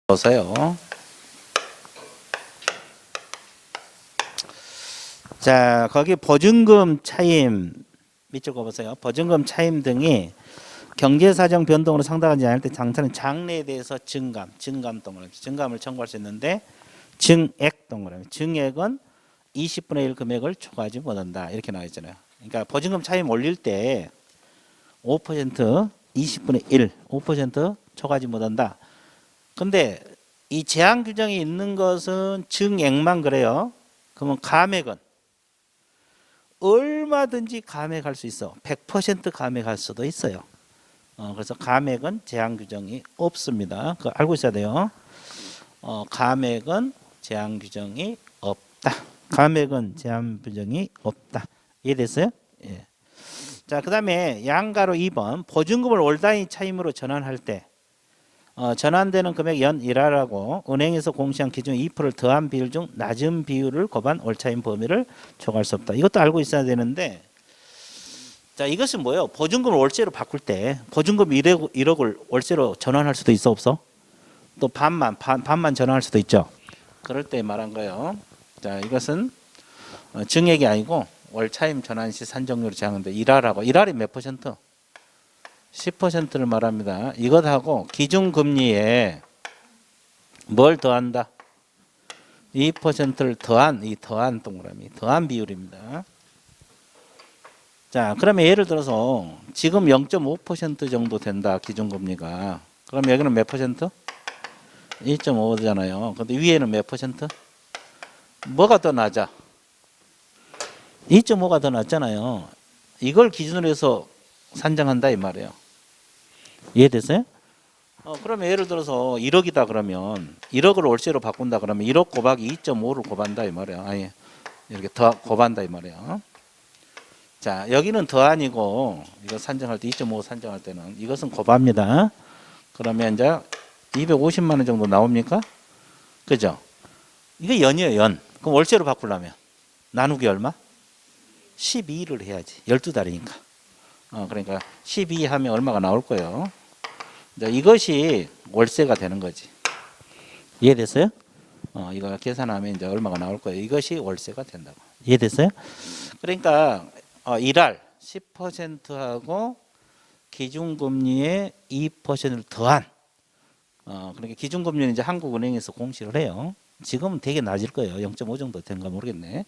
보세요. 자, 거기 보증금 차임 밑줄 그어보세요. 보증금 차임 등이 경제사정 변동으로 상당하지 않을 때 당사는 장래에 대해서 증감 동그라미, 증감을 청구할 수 있는데 증액 동그라미, 증액은 20분의 1 금액을 초과하지 못한다 이렇게 나와 있잖아요. 그러니까 보증금 차임 올릴 때 5% 20분의 1 5% 초과하지 못한다. 근데 이 제한 규정이 있는 것은 증액만 그래요. 그러면 감액은 얼마든지 감액할 수 있어. 100% 감액할 수도 있어요. 그래서 감액은 제한 규정이 없습니다. 그거 알고 있어야 돼요. 감액은 제한 규정이 없다. 감액은 제한 규정이 없다. 이해됐어요? 예. 자, 그 다음에 양가로 2번 보증금을 월 단위 차임으로 전환할 때 전환되는 금액 연 1하라고 은행에서 공시한 기준 2%를 더한 비율 중 낮은 비율을 곱한 월차임 범위를 초과할 수 없다. 이것도 알고 있어야 되는데, 자, 이것은 뭐예요? 보증금을 월세로 바꿀 때 보증금 1억을 월세로 전환할 수도 있어 없어? 또 반만 전환할 수도 있죠. 그럴 때 말한 거예요. 자, 이것은 증액이 아니고 월차임 전환 시 산정률을 제한하는데 1하라고. 1할이 몇 퍼센트? 10%를 말합니다. 이것하고 기준금리에 뭘 더한다? 2%를 더한, 이 더한 동그라미, 더한 비율입니다. 자, 그러면 예를 들어서 지금 0.5% 정도 된다, 기준금리가. 그럼 여기는 몇 퍼센트? 2.5잖아요. 근데 위에는 몇 퍼센트? 뭐가 더 낮아? 2.5가 더 낮잖아요. 이걸 기준으로 해서 산정한다 이 말이에요. 이해됐어요? 그러면 예를 들어서 1억이다 그러면 1억을 월세로 바꾼다 그러면 1억 곱하기 2.5를 곱한다 이 말이에요. 아니 이렇게 더 곱한다 이 말이에요. 자, 여기는 더 아니고 이거 산정할 때 2.5 산정할 때는 이것은 곱합니다. 그러면 이제 250만 원 정도 나옵니까? 그죠? 이게 연이에요, 연. 그럼 월세로 바꾸려면 나누기 얼마? 12를 해야지. 12달이니까. 그러니까 12 하면 얼마가 나올 거예요. 이것이 월세가 되는 거지. 이해됐어요? 이거 계산하면 이제 얼마가 나올 거예요. 이것이 월세가 된다고. 이해됐어요? 그러니까 1할 10%하고 기준금리의 2%를 더한 그러니까 기준금리는 이제 한국은행에서 공시를 해요. 지금은 되게 낮을 거예요. 0.5 정도 된가 모르겠네.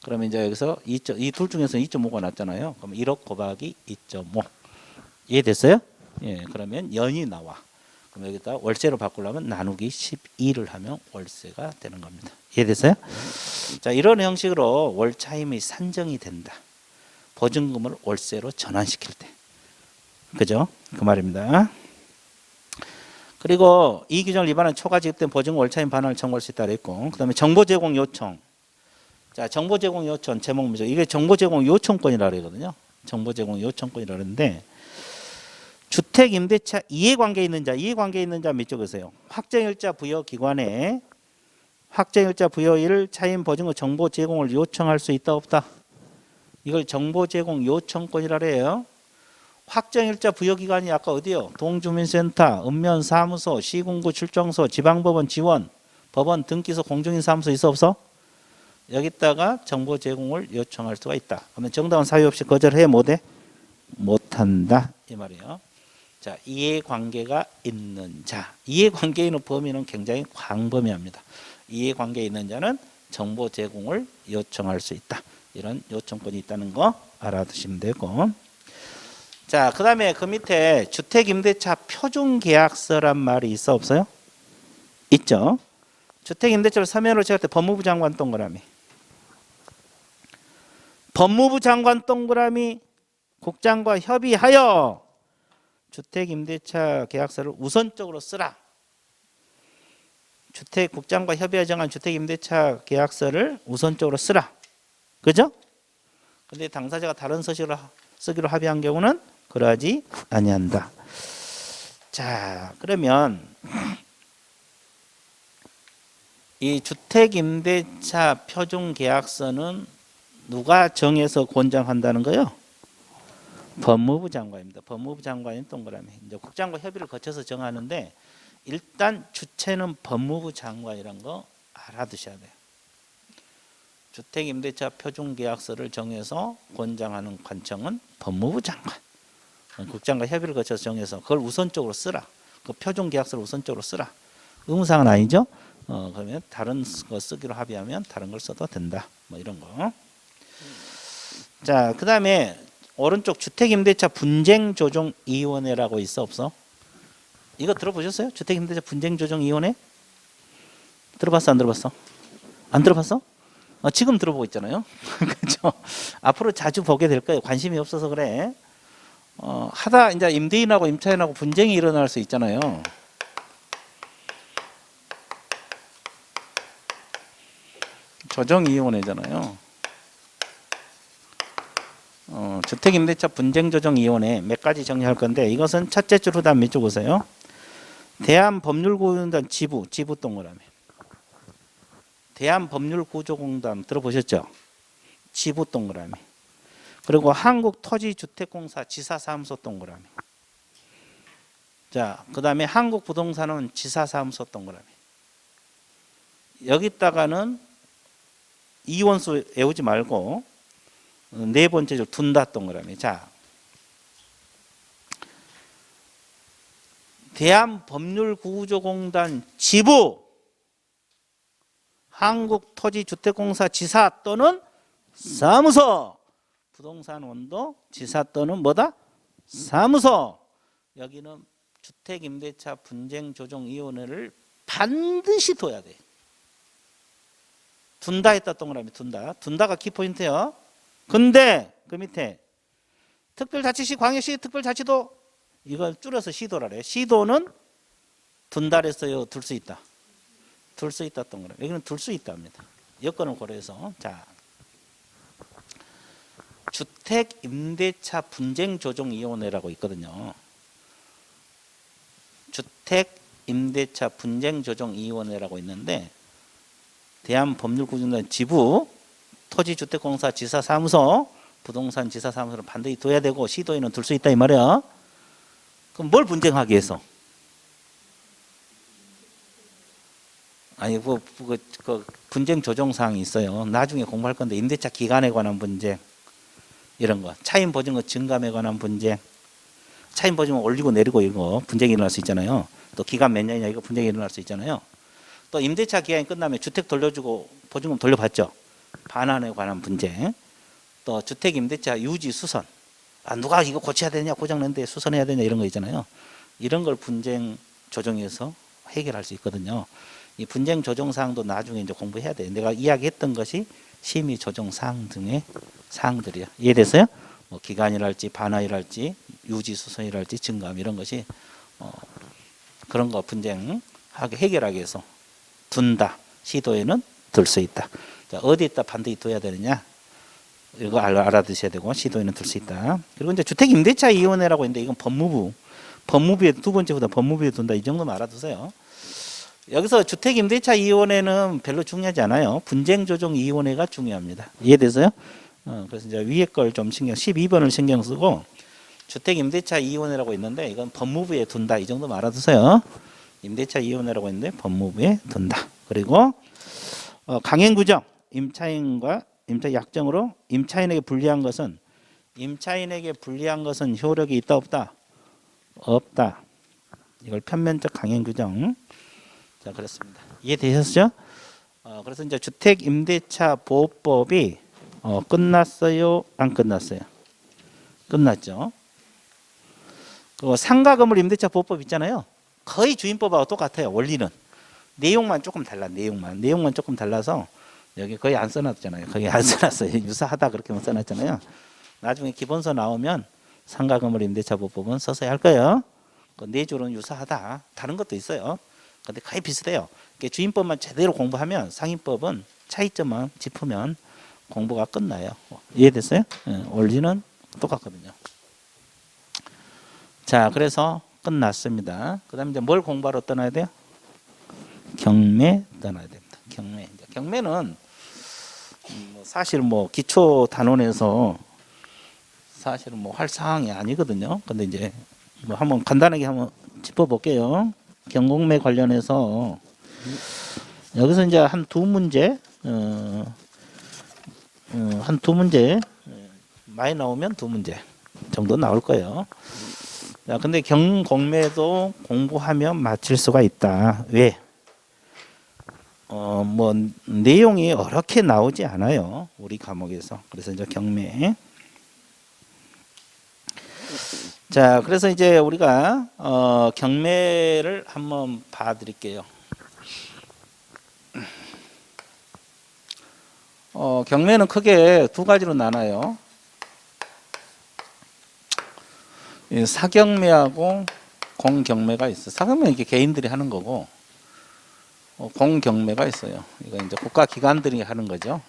그러면 이제 여기서 이 둘 중에서 2.5가 낮잖아요. 그럼 1억 곱하기 2.5. 이해됐어요? 예, 그러면 연이 나와. 그럼 여기다 월세로 바꾸려면 나누기 12를 하면 월세가 되는 겁니다. 이해됐어요? 자, 이런 형식으로 월차임이 산정이 된다. 보증금을 월세로 전환시킬 때. 그죠? 그 말입니다. 그리고 이 규정을 위반한 초과 지급된 보증금 월차임 반환을 청구할 수 있다 그랬고, 그 다음에 정보 제공 요청. 자, 정보 제공 요청 제목 뭐죠? 이게 정보 제공 요청권이라 그러거든요. 정보 제공 요청권이라 그러는데 주택 임대차 이해관계 있는 자, 이해관계 있는 자 밑줄 그으세요. 확정일자 부여 기관에 확정일자 부여일 차임 보증금 정보 제공을 요청할 수 있다 없다? 이걸 정보 제공 요청권이라 그래요. 확정일자 부여 기관이 아까 어디요? 동주민센터, 읍면사무소, 시군구 출정소, 지방법원 지원, 법원 등기소, 공중인사무소 있어 없어? 여기다가 정보 제공을 요청할 수가 있다. 그러면 정당한 사유 없이 거절해 못해? 못한다 이 말이에요. 자, 이해관계가 있는 자, 이해관계 있는 범위는 굉장히 광범위합니다. 이해관계 있는 자는 정보 제공을 요청할 수 있다. 이런 요청권이 있다는 거 알아두시면 되고, 자, 그 다음에 그 밑에 주택임대차 표준계약서란 말이 있어 없어요? 있죠. 주택임대차를 서면으로 채울 때 법무부 장관 동그라미, 법무부 장관 동그라미 국장과 협의하여 주택임대차 계약서를 우선적으로 쓰라. 국장과 협의하여 정한 주택임대차 계약서를 우선적으로 쓰라. 그죠? 근데 당사자가 다른 서식으로 쓰기로 합의한 경우는 그러하지 아니한다. 자, 그러면 이 주택임대차 표준계약서는 누가 정해서 권장한다는 거요? 법무부 장관입니다. 법무부 장관이 동그라미. 이제 국장과 협의를 거쳐서 정하는데 일단 주체는 법무부 장관이란 거 알아두셔야 돼요. 주택임대차 표준계약서를 정해서 권장하는 관청은 법무부 장관. 국장과 협의를 거쳐서 정해서 그걸 우선적으로 쓰라. 그 표준계약서를 우선적으로 쓰라. 의무사항은 아니죠. 그러면 다른 거 쓰기로 합의하면 다른 걸 써도 된다. 뭐 이런 거. 자, 그 다음에 오른쪽 주택임대차 분쟁조정위원회라고 있어 없어? 이거 들어보셨어요? 주택임대차 분쟁조정위원회? 들어봤어 안 들어봤어? 안 들어봤어? 지금 들어보고 있잖아요. 그렇죠? 앞으로 자주 보게 될 거예요. 관심이 없어서 그래. 하다 이제 임대인하고 임차인하고 분쟁이 일어날 수 있잖아요. 조정위원회잖아요. 주택임대차 분쟁조정위원회 몇 가지 정리할 건데 이것은 첫째 줄 후단 밑줄 보세요. 대한법률구조공단 지부 동그라미. 대한법률구조공단 들어보셨죠? 지부 동그라미. 그리고 한국토지주택공사 지사사무소 동그라미. 자, 그 다음에 한국부동산은 지사사무소 동그라미. 여기다가는 이원수 외우지 말고 네 번째 줄 둔다 동그라미. 자, 대한법률구조공단 지부 한국토지주택공사 지사 또는 사무소 부동산원도 지사 또는 뭐다? 사무소. 여기는 주택임대차 분쟁조정위원회를 반드시 둬야 돼. 둔다 했다 동그라미 둔다. 둔다가 키포인트예요. 근데 그 밑에 특별자치시 광역시 특별자치도 이걸 줄여서 시도라래. 시도는 둔다 했어요. 둘 수 있다. 둘 수 있다 동그라미. 여기는 둘 수 있답니다. 여건을 고려해서. 자, 주택임대차 분쟁조정위원회라고 있거든요. 주택임대차 분쟁조정위원회라고 있는데 대한법률구조공단 지부 토지주택공사 지사사무소 부동산 지사사무소를 반드시 둬야 되고 시도에는 둘 수 있다 이 말이야. 그럼 뭘 분쟁하기 위해서? 아니 그 분쟁 조정 사항이 있어요. 나중에 공부할 건데 임대차 기간에 관한 분쟁 이런 거, 차임 보증금 증감에 관한 분쟁, 차임 보증금 올리고 내리고 이거 분쟁이 일어날 수 있잖아요. 또 기간 몇 년이냐 이거 분쟁이 일어날 수 있잖아요. 또 임대차 기간이 끝나면 주택 돌려주고 보증금 돌려받죠. 반환에 관한 분쟁, 또 주택 임대차 유지 수선, 누가 이거 고쳐야 되냐 고장낸데 수선해야 되냐 이런 거 있잖아요. 이런 걸 분쟁 조정에서 해결할 수 있거든요. 이 분쟁 조정 사항도 나중에 이제 공부해야 돼요. 내가 이야기했던 것이 심의 조정 사항 등의 사항들이야. 이해됐어요? 뭐 기간이랄지 반환이랄지 유지 수선이랄지 증감 이런 것이 그런 거 분쟁하게 해결하기 위해서 둔다. 시도에는 둘 수 있다. 자, 어디에다 반드시 둬야 되느냐? 이거 알아두셔야 되고 시도에는 둘 수 있다. 그리고 이제 주택임대차위원회라고 있는데 이건 법무부에 두 번째 보다 법무부에 둔다. 이 정도만 알아두세요. 여기서 주택임대차위원회는 별로 중요하지 않아요. 분쟁조정위원회가 중요합니다. 이해되세요? 그래서 이제 위에 걸 좀 12번을 신경 쓰고 주택임대차위원회라고 있는데 이건 법무부에 둔다. 이 정도만 알아두세요. 임대차위원회라고 있는데 법무부에 둔다. 그리고 강행구정 임차인과 임차 약정으로 임차인에게 불리한 것은 효력이 있다 없다? 없다. 이걸 편면적 강행규정. 자, 그렇습니다. 이해되셨죠? 그래서 이제 주택임대차보호법이 끝났어요? 안 끝났어요? 끝났죠. 그 상가건물 임대차보호법 있잖아요. 거의 주임법하고 똑같아요. 원리는. 내용만 조금 달라. 내용만 조금 달라서 여기 거의 안 써놨잖아요. 거기 안 써놨어요. 유사하다 그렇게만 써놨잖아요. 나중에 기본서 나오면 상가건물 임대차보호법은 써서야 할 거예요. 그 네 줄은 유사하다. 다른 것도 있어요. 근데 거의 비슷해요. 주임법만 제대로 공부하면 상임법은 차이점만 짚으면 공부가 끝나요. 이해됐어요? 원리는 똑같거든요. 자, 그래서 끝났습니다. 그 다음에 이제 뭘 공부하러 떠나야 돼요? 경매 떠나야 됩니다. 경매는 사실 뭐 기초 단원에서 사실은 뭐 할 사항이 아니거든요. 근데 이제 뭐 한번 간단하게 한번 짚어볼게요. 경공매 관련해서 여기서 이제 한 두 문제, 한 두 문제 많이 나오면 두 문제 정도 나올 거예요. 자, 근데 경공매도 공부하면 맞힐 수가 있다. 왜? 뭐 내용이 어렵게 나오지 않아요. 우리 과목에서. 그래서 이제 경매. 자, 그래서 이제 우리가 경매를 한번 봐드릴게요. 경매는 크게 두 가지로 나눠요. 사경매하고 공경매가 있어요. 사경매는 이게 개인들이 하는 거고, 공경매가 있어요. 이거 이제 국가기관들이 하는 거죠.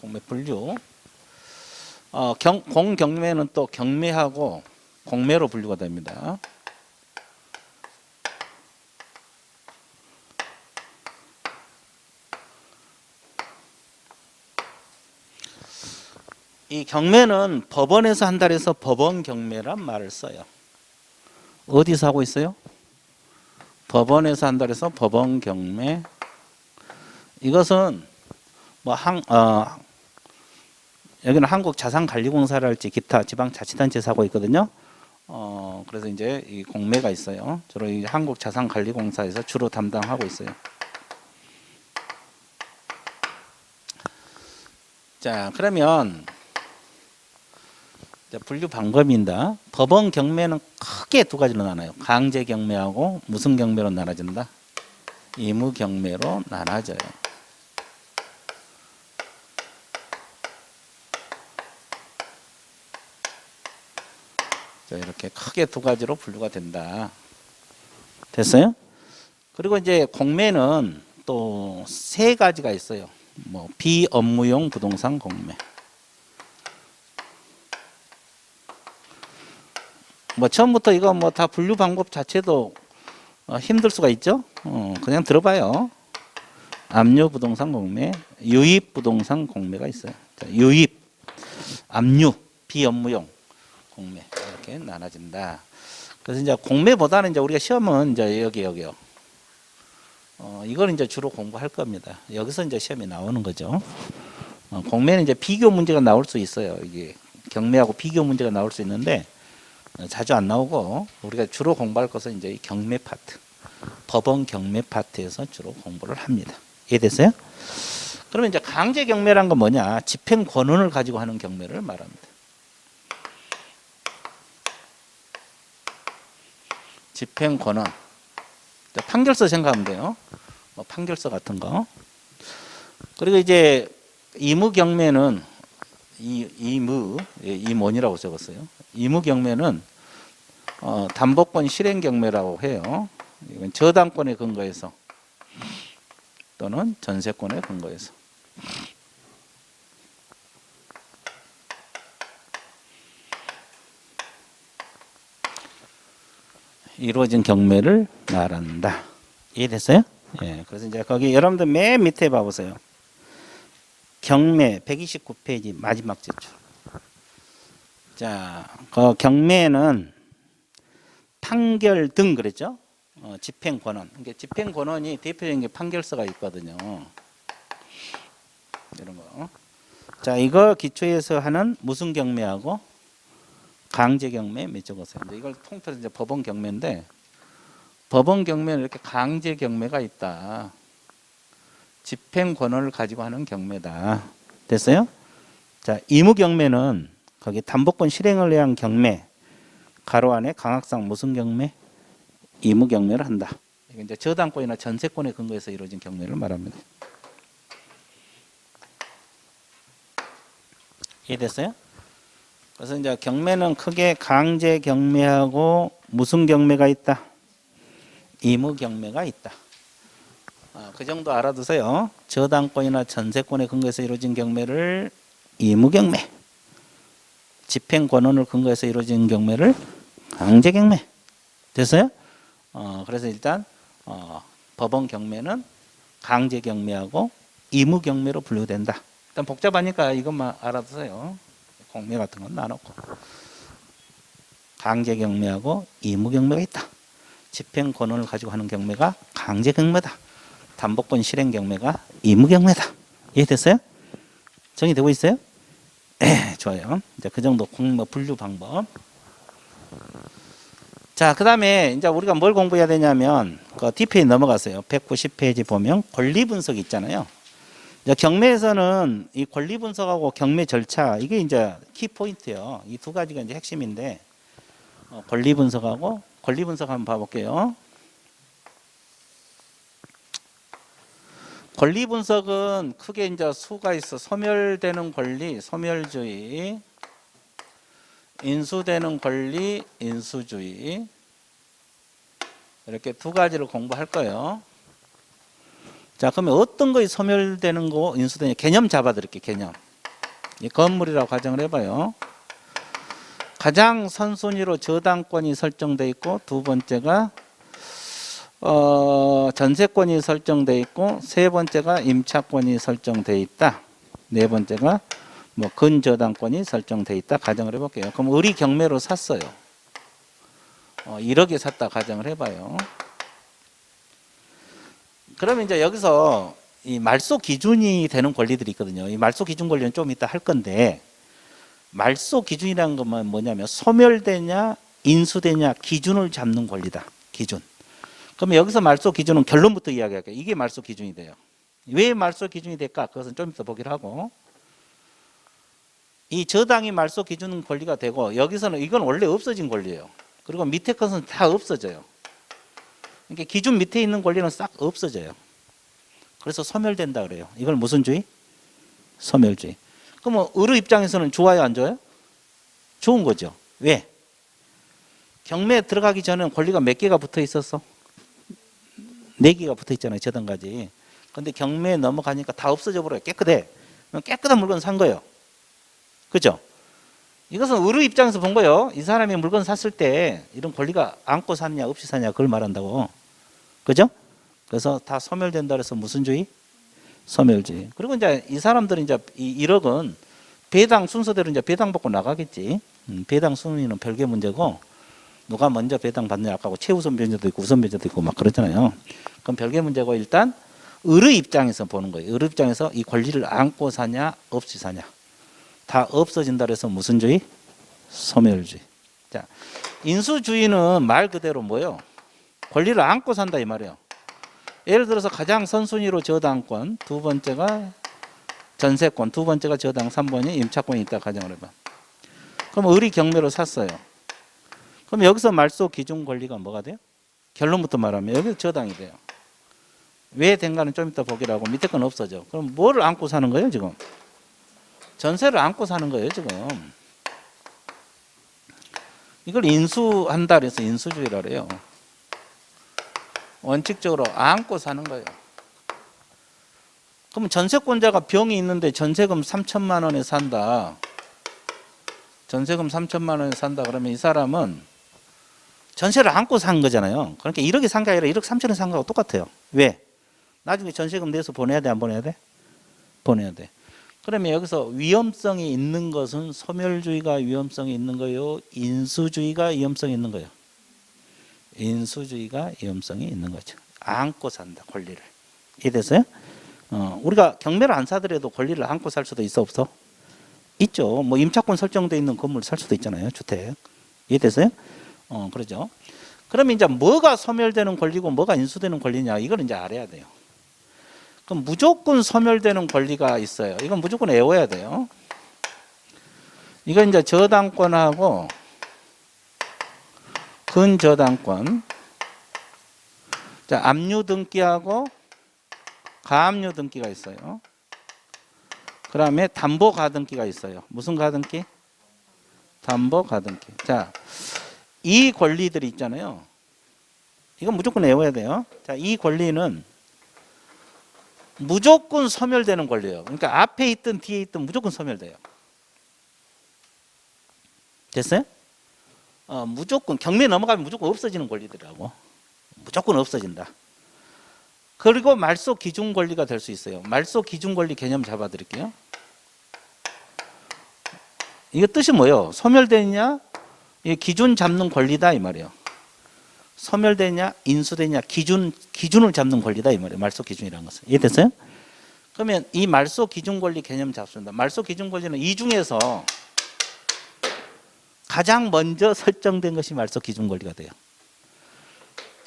공매 분류. 공경매는 또 경매하고 공매로 분류가 됩니다. 이 경매는 법원에서 한다 해서 법원 경매란 말을 써요. 어디서 하고 있어요? 법원에서 한다 해서 법원 경매. 이것은 뭐 여기는 한국자산관리공사랄지 기타 지방자치단체에서 하고 있거든요. 그래서 이제 이 공매가 있어요. 주로 이 한국자산관리공사에서 주로 담당하고 있어요. 자, 그러면 분류 방법입니다. 법원 경매는 크게 두 가지로 나눠요. 강제 경매하고 무슨 경매로 나눠진다? 의무 경매로 나눠져요. 자, 이렇게 크게 두 가지로 분류가 된다. 됐어요? 그리고 이제 공매는 또 세 가지가 있어요. 뭐 비업무용 부동산 공매. 뭐 처음부터 이거 뭐 다 분류 방법 자체도 힘들 수가 있죠. 그냥 들어봐요. 압류 부동산 공매, 유입 부동산 공매가 있어요. 자, 유입, 압류, 비업무용 공매 이렇게 나눠진다. 그래서 이제 공매보다는 이제 우리가 시험은 이제 여기요. 이걸 이제 주로 공부할 겁니다. 여기서 이제 시험이 나오는 거죠. 공매는 이제 비교 문제가 나올 수 있어요. 이게 경매하고 비교 문제가 나올 수 있는데 자주 안 나오고 우리가 주로 공부할 것은 이제 경매 파트, 법원 경매 파트에서 주로 공부를 합니다. 이해됐어요? 그러면 이제 강제 경매란 건 뭐냐? 집행 권한을 가지고 하는 경매를 말합니다. 집행 권한. 판결서 생각하면 돼요. 뭐 판결서 같은 거. 그리고 이제 의무 경매는 임원이라고 적었어요. 의무 경매는 담보권 실행 경매라고 해요. 이건 저당권에 근거해서 또는 전세권에 근거해서 이루어진 경매를 말한다. 이해됐어요? 예. 그래서 이제 거기 여러분들 맨 밑에 봐보세요. 경매 129페이지 마지막 제출. 자, 그 경매는 판결 등 그랬죠? 집행 권한. 그러니까 집행 권한이 대표적인 게 판결서가 있거든요. 이런 거. 자, 이거 기초해서 하는 무슨 경매하고 강제 경매 몇 적었어요. 이걸 통틀어서 이제 법원 경매인데 법원 경매는 이렇게 강제 경매가 있다. 집행 권한을 가지고 하는 경매다. 됐어요? 자, 의무 경매는 거기 담보권 실행을 위한 경매 가로 안에 강학상 무슨 경매? 의무 경매를 한다. 이게 이제 저당권이나 전세권에 근거해서 이루어진 경매를 말합니다. 이해됐어요? 그래서 이제 경매는 크게 강제 경매하고 무슨 경매가 있다? 의무 경매가 있다. 그 정도 알아두세요. 저당권이나 전세권에 근거해서 이루어진 경매를 의무 경매, 집행 권한을 근거해서 이루어진 경매를 강제 경매. 됐어요? 그래서 일단 법원 경매는 강제 경매하고 의무 경매로 분류된다. 일단 복잡하니까 이것만 알아두세요. 공매 같은 건 나눴고. 강제 경매하고 의무 경매가 있다. 집행 권한을 가지고 하는 경매가 강제 경매다. 담보권 실행 경매가 의무 경매다. 이해됐어요? 정리되고 있어요? 좋아요. 이제 그 정도 공모 분류 방법. 자, 그 다음에 이제 우리가 뭘 공부해야 되냐면, 그 D페이지 넘어가세요. 190페이지 보면 권리 분석 있잖아요. 이제 경매에서는 이 권리 분석하고 경매 절차, 이게 이제 키포인트예요. 이 두 가지가 이제 핵심인데, 권리 분석하고, 권리 분석 한번 봐볼게요. 권리 분석은 크게 이제 수가 있어. 소멸되는 권리, 소멸주의. 인수되는 권리, 인수주의. 이렇게 두 가지를 공부할 거예요. 자, 그러면 어떤 것이 소멸되는 거, 인수되는 개념 잡아드릴게요. 개념. 이 건물이라고 가정을 해봐요. 가장 선순위로 저당권이 설정돼 있고, 두 번째가 전세권이 설정돼 있고, 세 번째가 임차권이 설정돼 있다. 네 번째가 뭐 근저당권이 설정돼 있다. 가정을 해볼게요. 그럼 우리 경매로 샀어요. 1억에 샀다 가정을 해봐요. 그러면 이제 여기서 이 말소 기준이 되는 권리들이 있거든요. 이 말소 기준 권리는 좀 이따 할 건데, 말소 기준이라는 것은 뭐냐면 소멸되냐 인수되냐 기준을 잡는 권리다. 기준. 그러면 여기서 말소 기준은 결론부터 이야기할게요. 이게 말소 기준이 돼요. 왜 말소 기준이 될까? 그것은 좀 이따 보기로 하고, 이 저당이 말소 기준 권리가 되고, 여기서는 이건 원래 없어진 권리예요. 그리고 밑에 것은 다 없어져요. 그러니까 기준 밑에 있는 권리는 싹 없어져요. 그래서 소멸된다 그래요. 이걸 무슨 주의? 소멸주의. 그럼 의뢰 입장에서는 좋아요, 안 좋아요? 좋은 거죠. 왜? 경매에 들어가기 전에는 권리가 몇 개가 붙어 있었어? 4개가 붙어 있잖아요. 저당까지. 근데 경매에 넘어가니까 다 없어져 버려요. 깨끗해. 깨끗한 물건 산 거예요. 그죠? 이것은 의뢰 입장에서 본 거예요. 이 사람이 물건 샀을 때 이런 권리가 안고 샀냐 없이 샀냐 그걸 말한다고. 그죠? 그래서 다 소멸된다 그래서 무슨 주의? 소멸주의. 그리고 이제 이 사람들은 이제 이 1억은 배당 순서대로 이제 배당 받고 나가겠지. 배당 순위는 별개 문제고, 누가 먼저 배당 받느냐 아까고 최우선 변제도 있고 우선 변제도 있고 막 그러잖아요. 그럼 별개 문제고, 일단 의뢰 입장에서 보는 거예요. 의뢰 입장에서 이 권리를 안고 사냐 없이 사냐. 다 없어진다 그래서 무슨 주의? 소멸주의. 자, 인수주의는 말 그대로 뭐예요? 권리를 안고 산다 이 말이에요. 예를 들어서 가장 선순위로 저당권, 두 번째가 전세권, 두 번째가 저당, 3번이 임차권이 있다 가정을 해봐. 그럼 의리 경매로 샀어요. 그럼 여기서 말소 기준 권리가 뭐가 돼요? 결론부터 말하면 여기 저당이 돼요. 왜 된가는 좀 이따 보기로 하고, 밑에 건 없어져. 그럼 뭐를 안고 사는 거예요 지금? 전세를 안고 사는 거예요 지금. 이걸 인수한다 그래서 인수주의라 그래요. 원칙적으로 안고 사는 거예요. 그럼 전세권자가 병이 있는데 전세금 3천만 원에 산다. 전세금 3천만 원에 산다 그러면 이 사람은 전세를 안고 산 거잖아요. 그러니까 1억에 산 게 아니라 1억 3천에 산 거하고 똑같아요. 왜? 나중에 전세금 내서 보내야 돼, 안 보내야 돼? 보내야 돼. 그러면 여기서 위험성이 있는 것은 소멸주의가 위험성이 있는 거예요? 인수주의가 위험성이 있는 거예요? 인수주의가 위험성이 있는 거죠. 안고 산다, 권리를. 이해됐어요? 우리가 경매를 안 사더라도 권리를 안고 살 수도 있어, 없어? 있죠. 뭐 임차권 설정돼 있는 건물 살 수도 있잖아요, 주택. 이해됐어요? 그러죠. 그러면 이제 뭐가 소멸되는 권리고 뭐가 인수되는 권리냐, 이걸 이제 알아야 돼요. 그럼 무조건 소멸되는 권리가 있어요. 이건 무조건 외워야 돼요. 이건 이제 저당권하고 근저당권, 자, 압류 등기하고 가압류 등기가 있어요. 그 다음에 담보 가등기가 있어요. 무슨 가등기? 담보 가등기. 자, 이 권리들이 있잖아요. 이건 무조건 외워야 돼요. 자, 이 권리는 무조건 소멸되는 권리예요. 그러니까 앞에 있든 뒤에 있든 무조건 소멸돼요. 됐어요? 무조건 경매 넘어가면 무조건 없어지는 권리더라고. 무조건 없어진다. 그리고 말소 기준 권리가 될 수 있어요. 말소 기준 권리 개념 잡아드릴게요. 이거 뜻이 뭐예요? 소멸되느냐 이 기준 잡는 권리다 이 말이에요. 소멸되냐 인수되냐 기준을 잡는 권리다 이 말이에요. 말소 기준이라는 것은. 이해됐어요? 그러면 이 말소 기준 권리 개념 잡습니다. 말소 기준 권리는 이 중에서 가장 먼저 설정된 것이 말소 기준 권리가 돼요.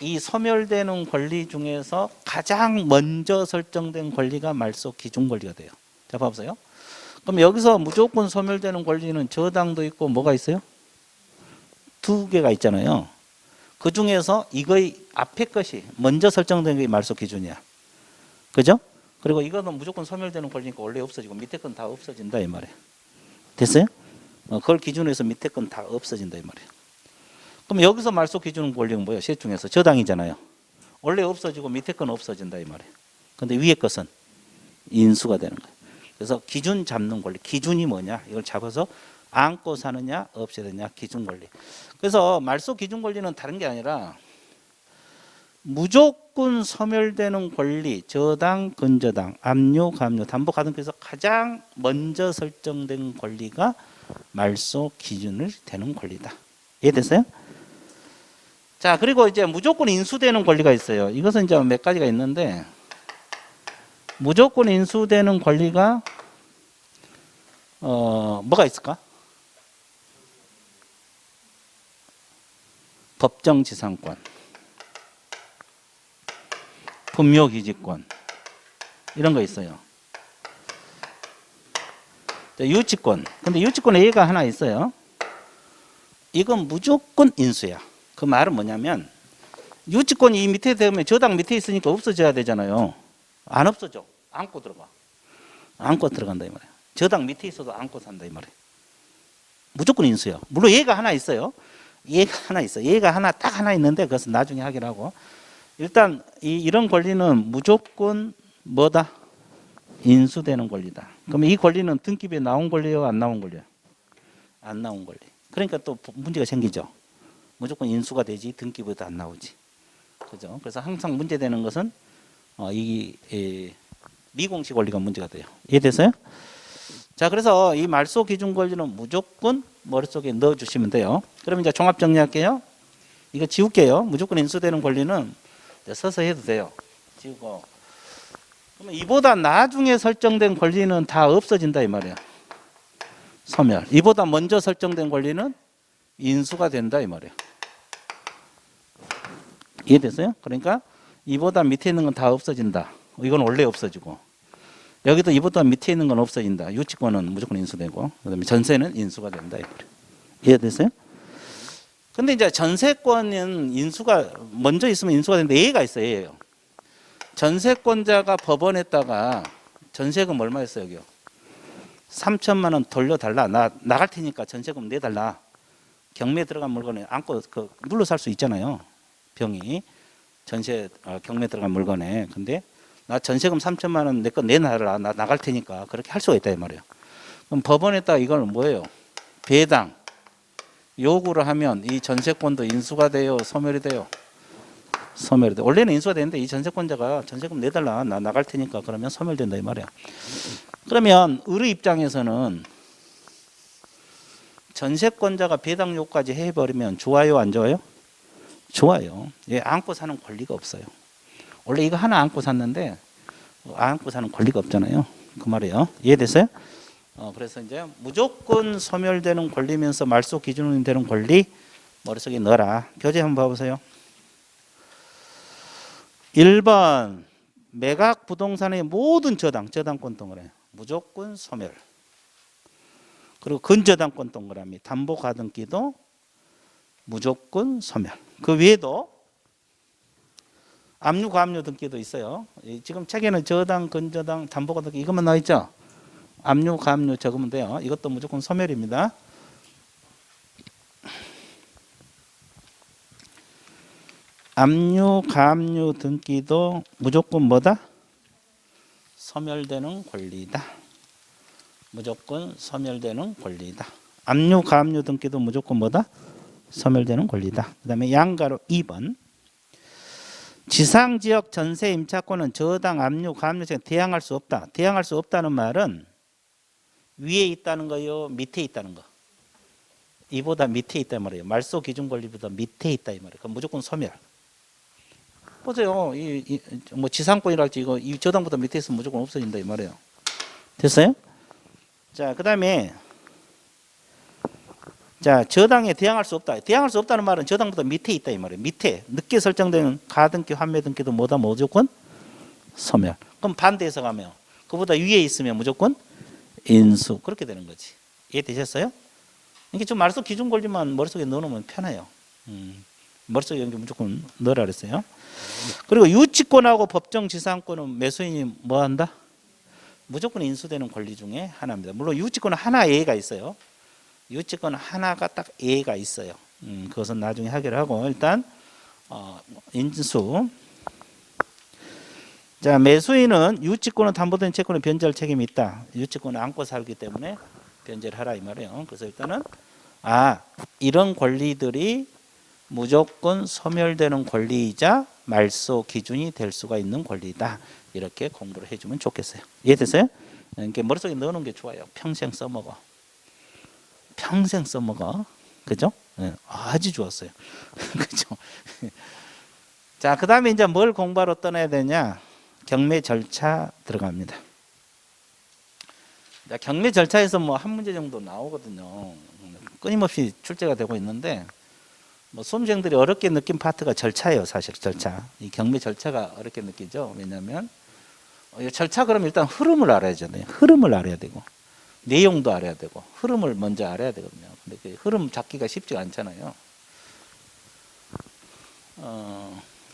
이 소멸되는 권리 중에서 가장 먼저 설정된 권리가 말소 기준 권리가 돼요. 자, 봐보세요. 그럼 여기서 무조건 소멸되는 권리는 저당도 있고 뭐가 있어요? 두 개가 있잖아요. 그 중에서 이거의 앞에 것이 먼저 설정된 게 말소 기준이야. 그죠? 그리고 이거는 무조건 소멸되는 권리니까 원래 없어지고 밑에 건 다 없어진다 이 말이에요. 됐어요? 그걸 기준으로 해서 밑에 건 다 없어진다 이 말이에요. 그럼 여기서 말소 기준 권리는 뭐예요? 셋 중에서 저당이잖아요. 원래 없어지고 밑에 건 없어진다 이 말이에요. 근데 위에 것은 인수가 되는 거예요. 그래서 기준 잡는 권리, 기준이 뭐냐? 이걸 잡아서 안고 사느냐 없애야 되냐 기준 권리. 그래서 말소 기준 권리는 다른 게 아니라 무조건 소멸되는 권리, 저당, 근저당, 압류, 감류, 담보, 가등기에서 가장 먼저 설정된 권리가 말소 기준을 되는 권리다. 이해됐어요? 자, 그리고 이제 무조건 인수되는 권리가 있어요. 이것은 이제 몇 가지가 있는데 무조건 인수되는 권리가 뭐가 있을까? 법정지상권, 분묘기지권 이런 거 있어요. 유치권. 근데 유치권에 예가 하나 있어요. 이건 무조건 인수야. 그 말은 뭐냐면 유치권이 이 밑에 되면 저당 밑에 있으니까 없어져야 되잖아요. 안 없어져. 안고 들어가. 안고 들어간다 이 말이에요. 저당 밑에 있어도 안고 산다 이 말이에요. 무조건 인수요. 물론 얘가 하나 있어요. 얘가 하나 있어. 얘가 하나 딱 하나 있는데 그것은 나중에 하기로 하고 일단 이런 권리는 무조건 뭐다? 인수되는 권리다. 그러면 이 권리는 등기부에 나온 권리요, 안 나온 권리요? 안 나온 권리. 그러니까 또 문제가 생기죠. 무조건 인수가 되지 등기부에도 안 나오지. 그죠? 그래서 항상 문제되는 것은 미공시 권리가 문제가 돼요. 이해됐어요? 자, 그래서 이 말소 기준 권리는 무조건 머릿속에 넣어주시면 돼요. 그럼 이제 종합 정리할게요. 이거 지울게요. 무조건 인수되는 권리는 서서 해도 돼요. 지우고. 그러면 이보다 나중에 설정된 권리는 다 없어진다 이 말이에요. 소멸. 이보다 먼저 설정된 권리는 인수가 된다 이 말이에요. 이해됐어요? 그러니까 이보다 밑에 있는 건 다 없어진다. 이건 원래 없어지고 여기도 이보다 밑에 있는 건 없어진다. 유치권은 무조건 인수되고 그다음에 전세는 인수가 된다 이 말이에요. 이해됐어요? 근데 이제 전세권은 인수가 먼저 있으면 인수가 되는데 예가 있어요. 예요. 전세권자가 법원에다가 전세금 얼마였어요 여기요? 3천만 원 돌려달라. 나 나갈 테니까 전세금 내달라. 경매 들어간 물건에 안고 눌러 살 수 있잖아요. 병이 전세 경매 들어간 물건에. 근데 나 전세금 3천만 원 내 거 내놔라. 나 나갈 테니까 그렇게 할 수가 있다 이 말이에요. 그럼 법원에다가 이걸 뭐예요? 배당 요구를 하면 이 전세권도 인수가 돼요, 소멸이 돼요? 소멸이 돼. 원래는 인수가 되는데 이 전세권자가 전세금 내달라. 나 나갈 테니까 그러면 소멸된다 이 말이야. 그러면 의뢰 입장에서는 전세권자가 배당 요구까지 해버리면 좋아요, 안 좋아요? 좋아요. 예, 안고 사는 권리가 없어요. 원래 이거 하나 안고 샀는데 안고 사는 권리가 없잖아요. 그 말이에요. 이해됐어요? 그래서 이제 무조건 소멸되는 권리면서 말소 기준이 되는 권리 머릿속에 넣어라. 교재 한번 봐보세요. 1번 매각 부동산의 모든 저당권 동그라미 무조건 소멸. 그리고 근저당권 동그라미 담보 가등기도 무조건 소멸. 그 외에도 압류 과압류 등기도 있어요. 지금 책에는 저당, 근저당, 담보 가등기 이것만 나와 있죠. 압류 과압류 적으면 돼요. 이것도 무조건 소멸입니다. 압류, 가압류 등기도 무조건 뭐다? 소멸되는 권리다. 무조건 소멸되는 권리다. 압류, 가압류 등기도 무조건 뭐다? 소멸되는 권리다. 그 다음에 양가로 2번. 지상지역 전세 임차권은 저당, 압류, 가압류 중에 대항할 수 없다. 대항할 수 없다는 말은 위에 있다는 거요, 밑에 있다는 거? 이보다 밑에 있다 말이에요. 말소 기준 권리보다 밑에 있다 이 말이에요. 그럼 무조건 소멸. 보세요. 뭐 지상권이랄지 이거 이 저당보다 밑에 있으면 무조건 없어진다 이 말이에요. 됐어요? 자, 그다음에 자, 저당에 대항할 수 없다. 대항할 수 없다는 말은 저당보다 밑에 있다 이 말이에요. 밑에 늦게 설정된 가등기, 환매등기도 뭐다 무조건 소멸. 그럼 반대해서 가면 그보다 위에 있으면 무조건 인수. 그렇게 되는 거지. 이해되셨어요? 이게 좀 말소 기준 권리만 머릿속에 넣어놓으면 편해요. 머릿속에 연기 무조건 넣으라 그랬어요. 그리고 유치권하고 법정지상권은 매수인이 뭐 한다? 무조건 인수되는 권리 중에 하나입니다. 물론 유치권은 하나 예외가 있어요. 유치권은 하나가 딱 예외가 있어요. 그것은 나중에 하기로 하고 일단 인수. 자, 매수인은 유치권은 담보된 채권을 변제할 책임이 있다. 유치권을 안고 살기 때문에 변제를 하라 이 말이에요. 그래서 일단은 이런 권리들이 무조건 소멸되는 권리이자 말소 기준이 될 수가 있는 권리다. 이렇게 공부를 해주면 좋겠어요. 이해됐어요? 이렇게 머릿속에 넣어놓은 게 좋아요. 평생 써먹어. 평생 써먹어. 그죠? 네, 아주 좋았어요. 그죠? 자, 그 다음에 이제 뭘 공부하러 떠나야 되냐? 경매 절차 들어갑니다. 자, 경매 절차에서 뭐 한 문제 정도 나오거든요. 끊임없이 출제가 되고 있는데 뭐 수험생들이 어렵게 느낀 파트가 절차예요. 사실 절차. 이 경매 절차가 어렵게 느끼죠. 왜냐하면 이 절차 그러면 일단 흐름을 알아야 되잖아요. 흐름을 알아야 되고 내용도 알아야 되고 흐름을 먼저 알아야 되거든요. 근데 그 흐름 잡기가 쉽지가 않잖아요.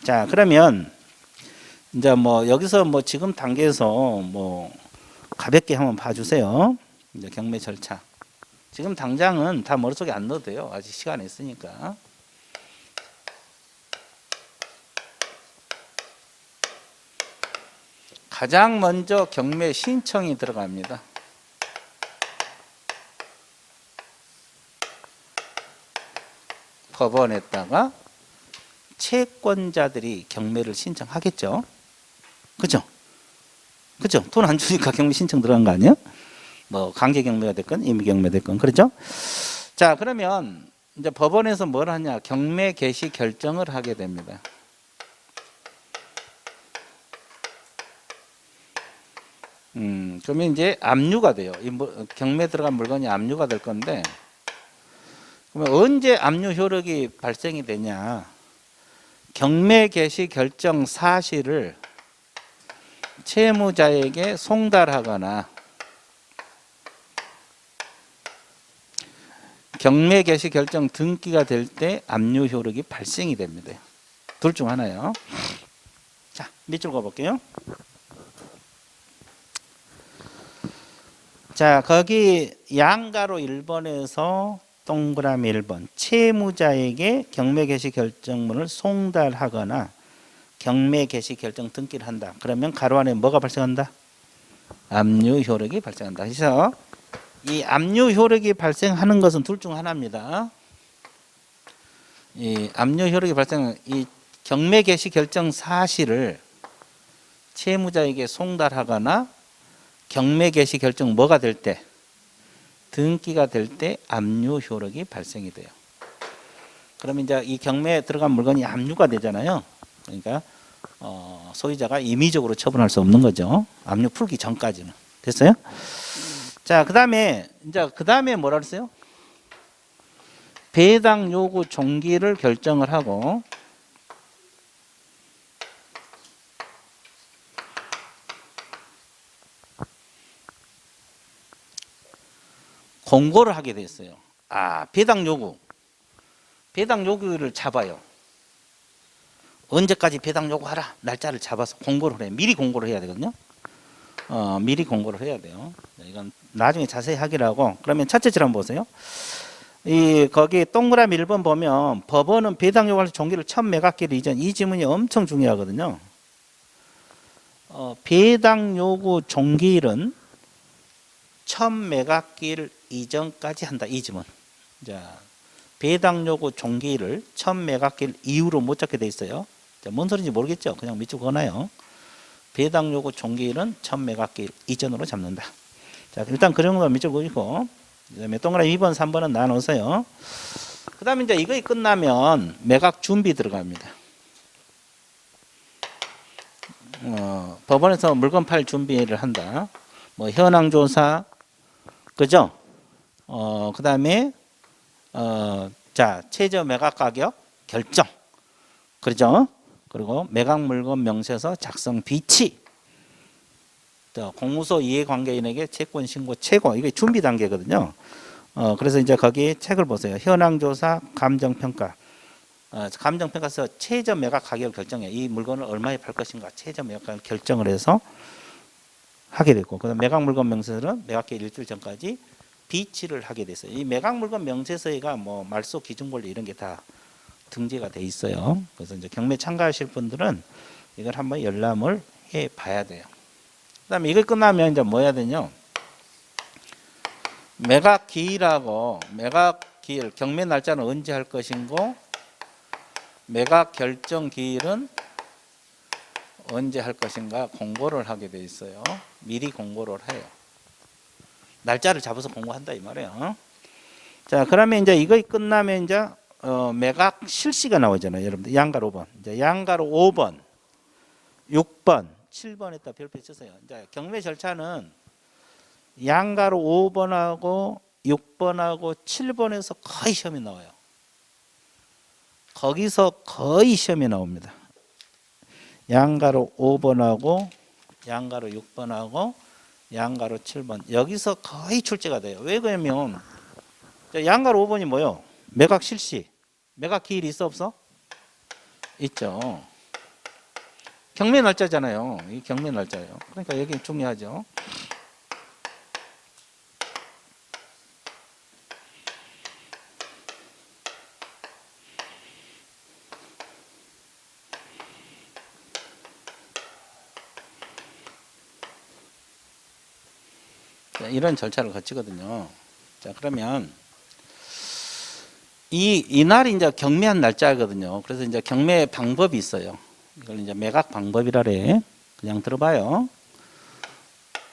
자, 그러면 이제 뭐 여기서 뭐 지금 단계에서 뭐 가볍게 한번 봐주세요. 이제 경매 절차. 지금 당장은 다 머릿속에 안 넣어도 돼요. 아직 시간이 있으니까. 가장 먼저 경매 신청이 들어갑니다. 법원에다가 채권자들이 경매를 신청하겠죠. 그죠? 그죠? 돈 안 주니까 경매 신청 들어간 거 아니에요? 뭐 강제 경매가 됐건 임의 경매 됐건 그렇죠? 자, 그러면 이제 법원에서 뭘 하냐? 경매 개시 결정을 하게 됩니다. 그러면 이제 압류가 돼요. 이 경매 들어간 물건이 압류가 될 건데, 그러면 언제 압류 효력이 발생이 되냐? 경매 개시 결정 사실을 채무자에게 송달하거나 경매 개시 결정 등기가 될 때 압류 효력이 발생이 됩니다. 둘 중 하나요. 자, 밑줄 가볼게요. 자, 거기 양가로 1번에서 동그라미 1번 채무자에게 경매 개시 결정문을 송달하거나 경매 개시 결정 등기를 한다. 그러면 가로 안에 뭐가 발생한다? 압류 효력이 발생한다. 그래서 이 압류 효력이 발생하는 것은 둘 중 하나입니다. 이 압류 효력이 발생하는 이 경매 개시 결정 사실을 채무자에게 송달하거나 경매 개시 결정 뭐가 될 때? 등기가 될 때 압류 효력이 발생이 돼요. 그러면 이제 이 경매에 들어간 물건이 압류가 되잖아요. 그러니까 소유자가 임의적으로 처분할 수 없는 거죠. 압류 풀기 전까지는. 됐어요? 자, 그다음에 뭐라 그랬어요? 배당 요구 종기를 결정을 하고 공고를 하게 됐어요. 배당 요구를 잡아요. 언제까지 배당 요구하라 날짜를 잡아서 공고를 해요. 미리 공고를 해야 되거든요. 미리 공고를 해야 돼요. 이건 나중에 자세히 하기로 하고. 그러면 첫째 줄 한번 보세요. 거기 동그라미 1번 보면 법원은 배당 요구할 종기를 1000메가길 이전, 이 지문이 엄청 중요하거든요. 배당 요구 종기일은 1000메가길 이전까지 한다. 이 지문. 자, 배당 요구 종기일을 1000메가길 이후로 못 잡게 돼 있어요. 자, 뭔 소리인지 모르겠죠? 그냥 밑줄 그어놔요. 배당 요구 종기일은 1000메가길 이전으로 잡는다. 자, 일단 그 정도 밑줄 그리고 그다음에 동그라미 2번, 3번은 나눠서요. 그다음에 이제 이거 끝나면 매각 준비 들어갑니다. 법원에서 물건 팔 준비를 한다. 뭐 현황 조사, 그죠? 그다음에 자 최저 매각 가격 결정, 그죠? 그리고 매각 물건 명세서 작성 비치, 또 공무소 이해관계인에게 채권 신고 최고, 이게 준비 단계거든요. 그래서 이제 거기 책을 보세요. 현황 조사, 감정 평가. 감정 평가서 최저 매각 가격을 결정해. 이 물건을 얼마에 팔 것인가 최저 매각 가격을 결정을 해서 하게 됐고, 그다음 매각 물건 명세서는 매각기 일주일 전까지 비치를 하게 됐어요. 이 매각 물건 명세서가 뭐 말소 기준 권리 이런 게 다 등재가 돼 있어요. 그래서 이제 경매 참가하실 분들은 이걸 한번 열람을 해 봐야 돼요. 그다음에 이걸 끝나면 이제 뭐 해야 되냐? 매각 기일하고 매각 기일, 경매 날짜는 언제 할 것인고 매각 결정 기일은 언제 할 것인가 공고를 하게 돼 있어요. 미리 공고를 해요. 날짜를 잡아서 공고한다 이 말이에요. 자, 그러면 이제 이거 끝나면 이제 매각 실시가 나오잖아요, 여러분들. 양가로 5번. 이제 양가로 5번, 6번, 7번에다 별표 치세요. 이제 경매 절차는 양가로 5번하고 6번하고 7번에서 거의 시험이 나와요. 거기서 거의 시험이 나옵니다. 양가로 5번하고 양가로 6번하고 양가로 7번 여기서 거의 출제가 돼요. 왜 그러냐면 양가로 5번이 뭐요? 매각 실시, 매각 기일이 있어 없어? 있죠. 경매 날짜잖아요. 이 경매 날짜예요. 그러니까 여기 중요하죠. 자, 이런 절차를 거치거든요. 자, 그러면 이날이 이제 경매한 날짜거든요. 그래서 이제 경매 방법이 있어요. 이걸 이제 매각 방법이라래. 그냥 들어봐요.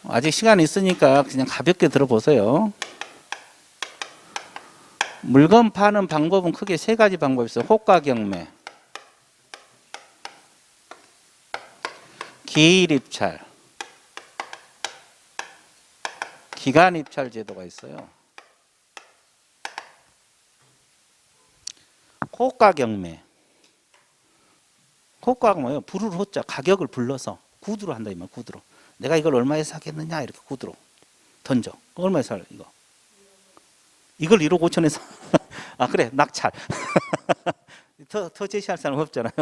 아직 시간이 있으니까 그냥 가볍게 들어보세요. 물건 파는 방법은 크게 세 가지 방법이 있어요. 호가 경매, 기일 입찰, 기간 입찰 제도가 있어요. 호가 경매. 호가가 뭐예요? 부를 호자, 가격을 불러서 구두로 한다 이 말. 구두로. 내가 이걸 얼마에 사겠느냐 이렇게 구두로 던져. 얼마에 살 이거? 이걸 1억 5천에서 아 그래 낙찰. 더 제시할 사람 없잖아요.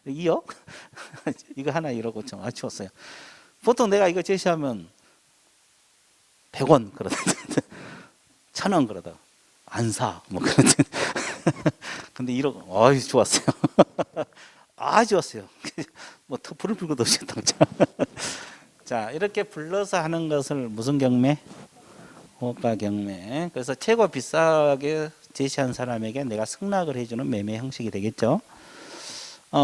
2억? 이거 하나 1억 5천. 아 추웠어요. 보통 내가 이거 제시하면 100원 그러다 1,000원 그러다 안 사. 뭐 그러다. 근데 1억, 아유 좋았어요. 아 좋았어요. 뭐 더 불을 불고 도시 당장. 자 이렇게 불러서 하는 것을 무슨 경매? 호가 경매. 그래서 최고 비싸게 제시한 사람에게 내가 승낙을 해주는 매매 형식이 되겠죠.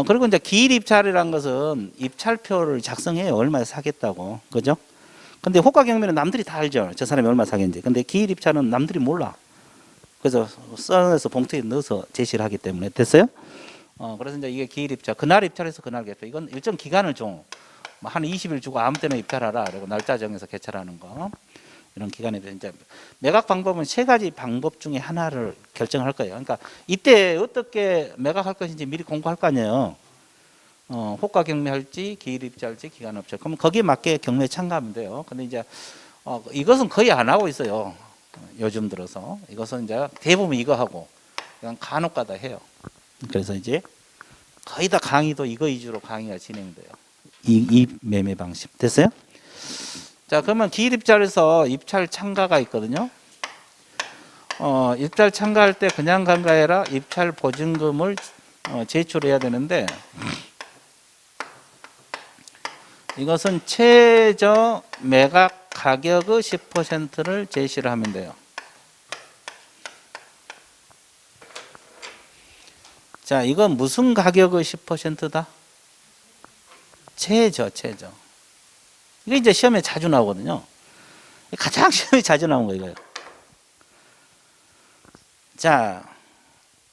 그리고 이제 기일 입찰이란 것은 입찰표를 작성해요. 얼마에 사겠다고, 그죠? 근데 호가 경매는 남들이 다 알죠. 저 사람이 얼마 사겠는지. 근데 기일 입찰은 남들이 몰라. 그래서 써서 봉투에 넣어서 제시를 하기 때문에 됐어요. 그래서 이제 이게 기일 입찰, 그날 입찰해서 그날 개표. 이건 일정 기간을 좀 한 20일 주고 아무 때나 입찰하라. 그리고 날짜 정해서 개찰하는 거. 이런 기간에 이제 매각 방법은 세 가지 방법 중에 하나를 결정할 거예요. 그러니까 이때 어떻게 매각할 것인지 미리 공부할 거 아니에요. 호가 경매할지 기일 입찰할지 기간 입찰. 그럼 거기에 맞게 경매에 참가하면 돼요. 근데 이제 이것은 거의 안 하고 있어요. 요즘 들어서 이것은 이제 대부분 이거 하고 그냥 간혹가다 해요. 그래서 이제 거의 다 강의도 이거 위주로 강의가 진행돼요. 이 매매 방식 됐어요? 자 그러면 기일 입찰에서 입찰 참가가 있거든요. 입찰 참가할 때 그냥 참가해라. 입찰 보증금을 제출해야 되는데 이것은 최저 매각 가격의 10%를 제시를 하면 돼요. 자, 이건 무슨 가격의 10%다? 최저. 이게 이제 시험에 자주 나오거든요. 가장 시험에 자주 나온 거 이거예요. 자,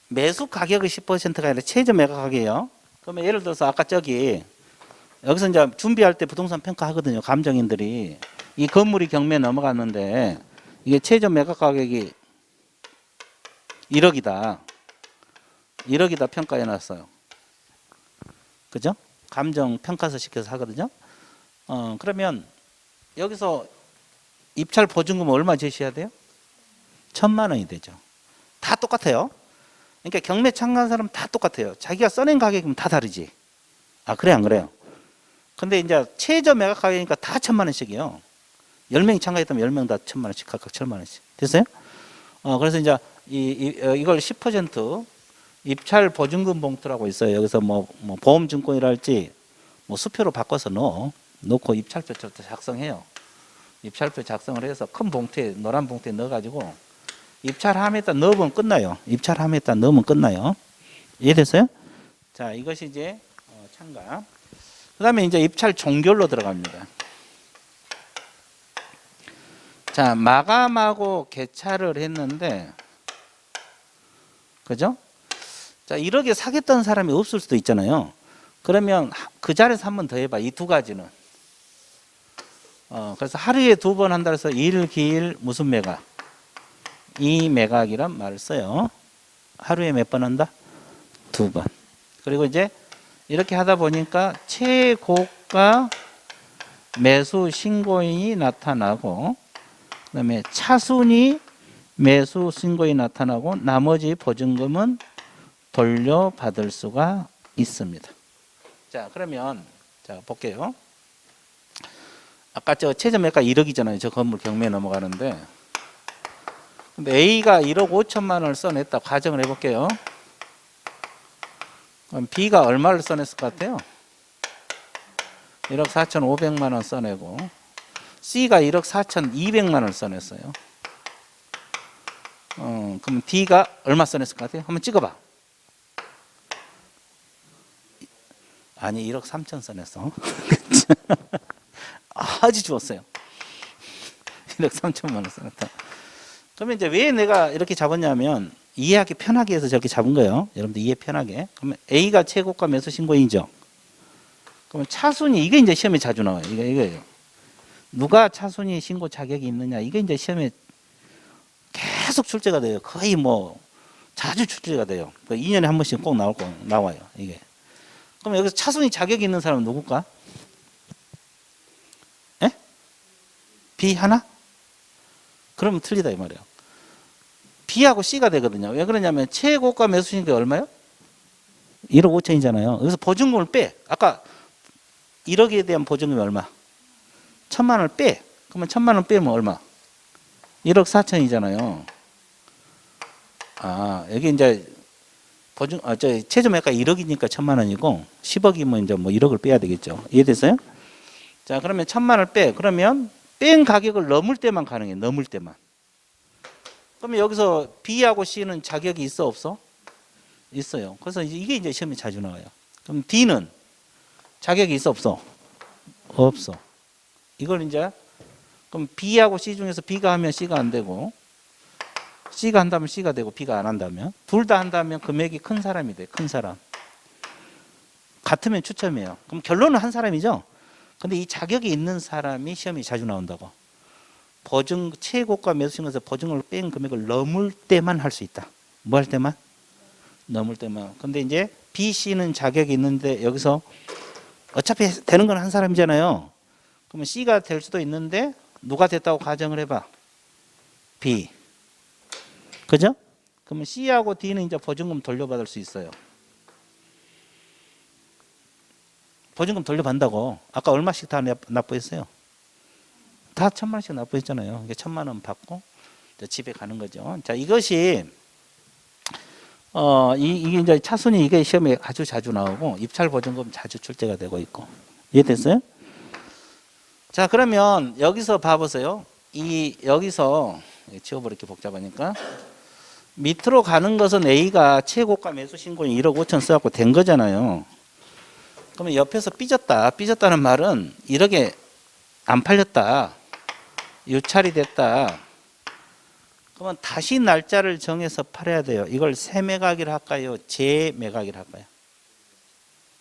매수 가격의 10%가 아니라 최저 매각 가격이에요. 그러면 예를 들어서 아까 여기서 이제 준비할 때 부동산 평가하거든요. 감정인들이. 이 건물이 경매에 넘어갔는데 이게 최저 매각 가격이 1억이다. 1억이다 평가해 놨어요. 그죠? 감정 평가서 시켜서 하거든요. 그러면 여기서 입찰 보증금 얼마 제시해야 돼요? 1,000만 원이 되죠. 다 똑같아요. 그러니까 경매 참가한 사람 다 똑같아요. 자기가 써낸 가격이면 다 다르지. 아, 그래 안 그래요? 근데 이제 최저 매각 가격이니까 다 1,000만 원씩이요. 10명이 참가했다면 10명 다 1,000만 원씩 각각 1,000만 원씩. 됐어요? 그래서 이제 이걸 10% 입찰 보증금 봉투라고 있어요. 여기서 뭐 보험증권이랄지 뭐 수표로 바꿔서 놓고 입찰표처럼 작성해요. 입찰표 작성을 해서 큰 봉투에 노란 봉투에 넣어가지고 입찰함에 딱 넣으면 끝나요. 입찰함에 딱 넣으면 끝나요. 이해됐어요? 자, 이것이 이제 참가. 그다음에 이제 입찰 종결로 들어갑니다. 자, 마감하고 개찰을 했는데, 그죠? 자, 1억에 사겠다는 사람이 없을 수도 있잖아요. 그러면 그 자리에서 한 번 더 해봐. 이 두 가지는. 그래서 하루에 2번 한다 해서 일, 기일, 무슨 매각? 이 매각이란 말을 써요. 하루에 몇 번 한다? 2번. 그리고 이제 이렇게 하다 보니까 최고가 매수 신고인이 나타나고, 그다음에 차순위 매수 신고인이 나타나고, 나머지 보증금은 돌려받을 수가 있습니다. 자, 그러면 자 볼게요. 아까 저 최저 매가 1억이잖아요. 저 건물 경매에 넘어가는데, 근데 A가 1억 5천만 원을 써냈다 가정을 해볼게요. 그럼 B가 얼마를 써냈을 것 같아요? 1억 4,500만 원 써내고, C가 1억 4,200만 원을 써냈어요. 그럼 D가 얼마 써냈을 것 같아요? 한번 찍어봐. 아니, 1억 3천 써냈어. 아주 좋았어요. 1억 3천만 원 써냈다. 그러면 이제 왜 내가 이렇게 잡았냐면 이해하기 편하게 해서 저렇게 잡은 거예요. 여러분들 이해 편하게. 그러면 A가 최고가 매수 신고인이죠. 그러면 차순위, 이게 이제 시험에 자주 나와요. 이거예요. 누가 차순위 신고 자격이 있느냐, 이게 이제 시험에 계속 출제가 돼요. 거의 뭐 자주 출제가 돼요. 2년에 한 번씩 꼭 나와요. 이게. 그럼 여기서 차순위 자격이 있는 사람은 누굴까? 에? B 하나? 그러면 틀리다 이 말이에요. B하고 C가 되거든요. 왜 그러냐면 최고가 매수 신고가 얼마요? 1억 5천이잖아요. 여기서 보증금을 빼. 아까 1억에 대한 보증금이 얼마? 1,000만 원을 빼. 그러면 1,000만 원 빼면 얼마? 1억 4천이잖아요. 여기 이제 저 최저 매가 1억이니까 1,000만 원이고 10억이면 이제 뭐 1억을 빼야 되겠죠. 이해됐어요? 자, 그러면 1,000만 원을 빼. 그러면 뺀 가격을 넘을 때만 가능해. 넘을 때만. 그러면 여기서 B하고 C는 자격이 있어 없어? 있어요. 그래서 이게 이제 시험에 자주 나와요. 그럼 D는 자격이 있어 없어? 없어. 이걸 이제 그럼 B하고 C 중에서 B가 하면 C가 안 되고, C가 한다면 C가 되고, B가 안 한다면, 둘 다 한다면 금액이 큰 사람이 돼. 큰 사람. 같으면 추첨이에요. 그럼 결론은 한 사람이죠. 근데 이 자격이 있는 사람이 시험에 자주 나온다고. 최고가 매수신고에서 보증금을 뺀 금액을 넘을 때만 할 수 있다. 뭐 할 때만? 넘을 때만. 근데 이제 B, C는 자격이 있는데 여기서 어차피 되는 건 한 사람이잖아요. 그러면 C가 될 수도 있는데 누가 됐다고 가정을 해봐. B. 그죠? 그러면 C하고 D는 이제 보증금 돌려받을 수 있어요. 보증금 돌려받는다고. 아까 얼마씩 다 납부했어요? 다 1,000만 원씩 납부했잖아요. 1,000만 원 받고 집에 가는 거죠. 자, 이것이 이게 이제 차순위, 이게 시험에 아주 자주 나오고 입찰 보증금 자주 출제가 되고 있고. 이해됐어요? 자, 그러면 여기서 봐보세요. 여기서 지워버릴게 복잡하니까. 밑으로 가는 것은 A가 최고가 매수 신고인 1억 5천 써갖고 된 거잖아요. 그러면 옆에서 삐졌다. 삐졌다는 말은 1억에 안 팔렸다. 유찰이 됐다. 그러면 다시 날짜를 정해서 팔아야 돼요. 이걸 세매각이라 할까요? 제매각이라 할까요?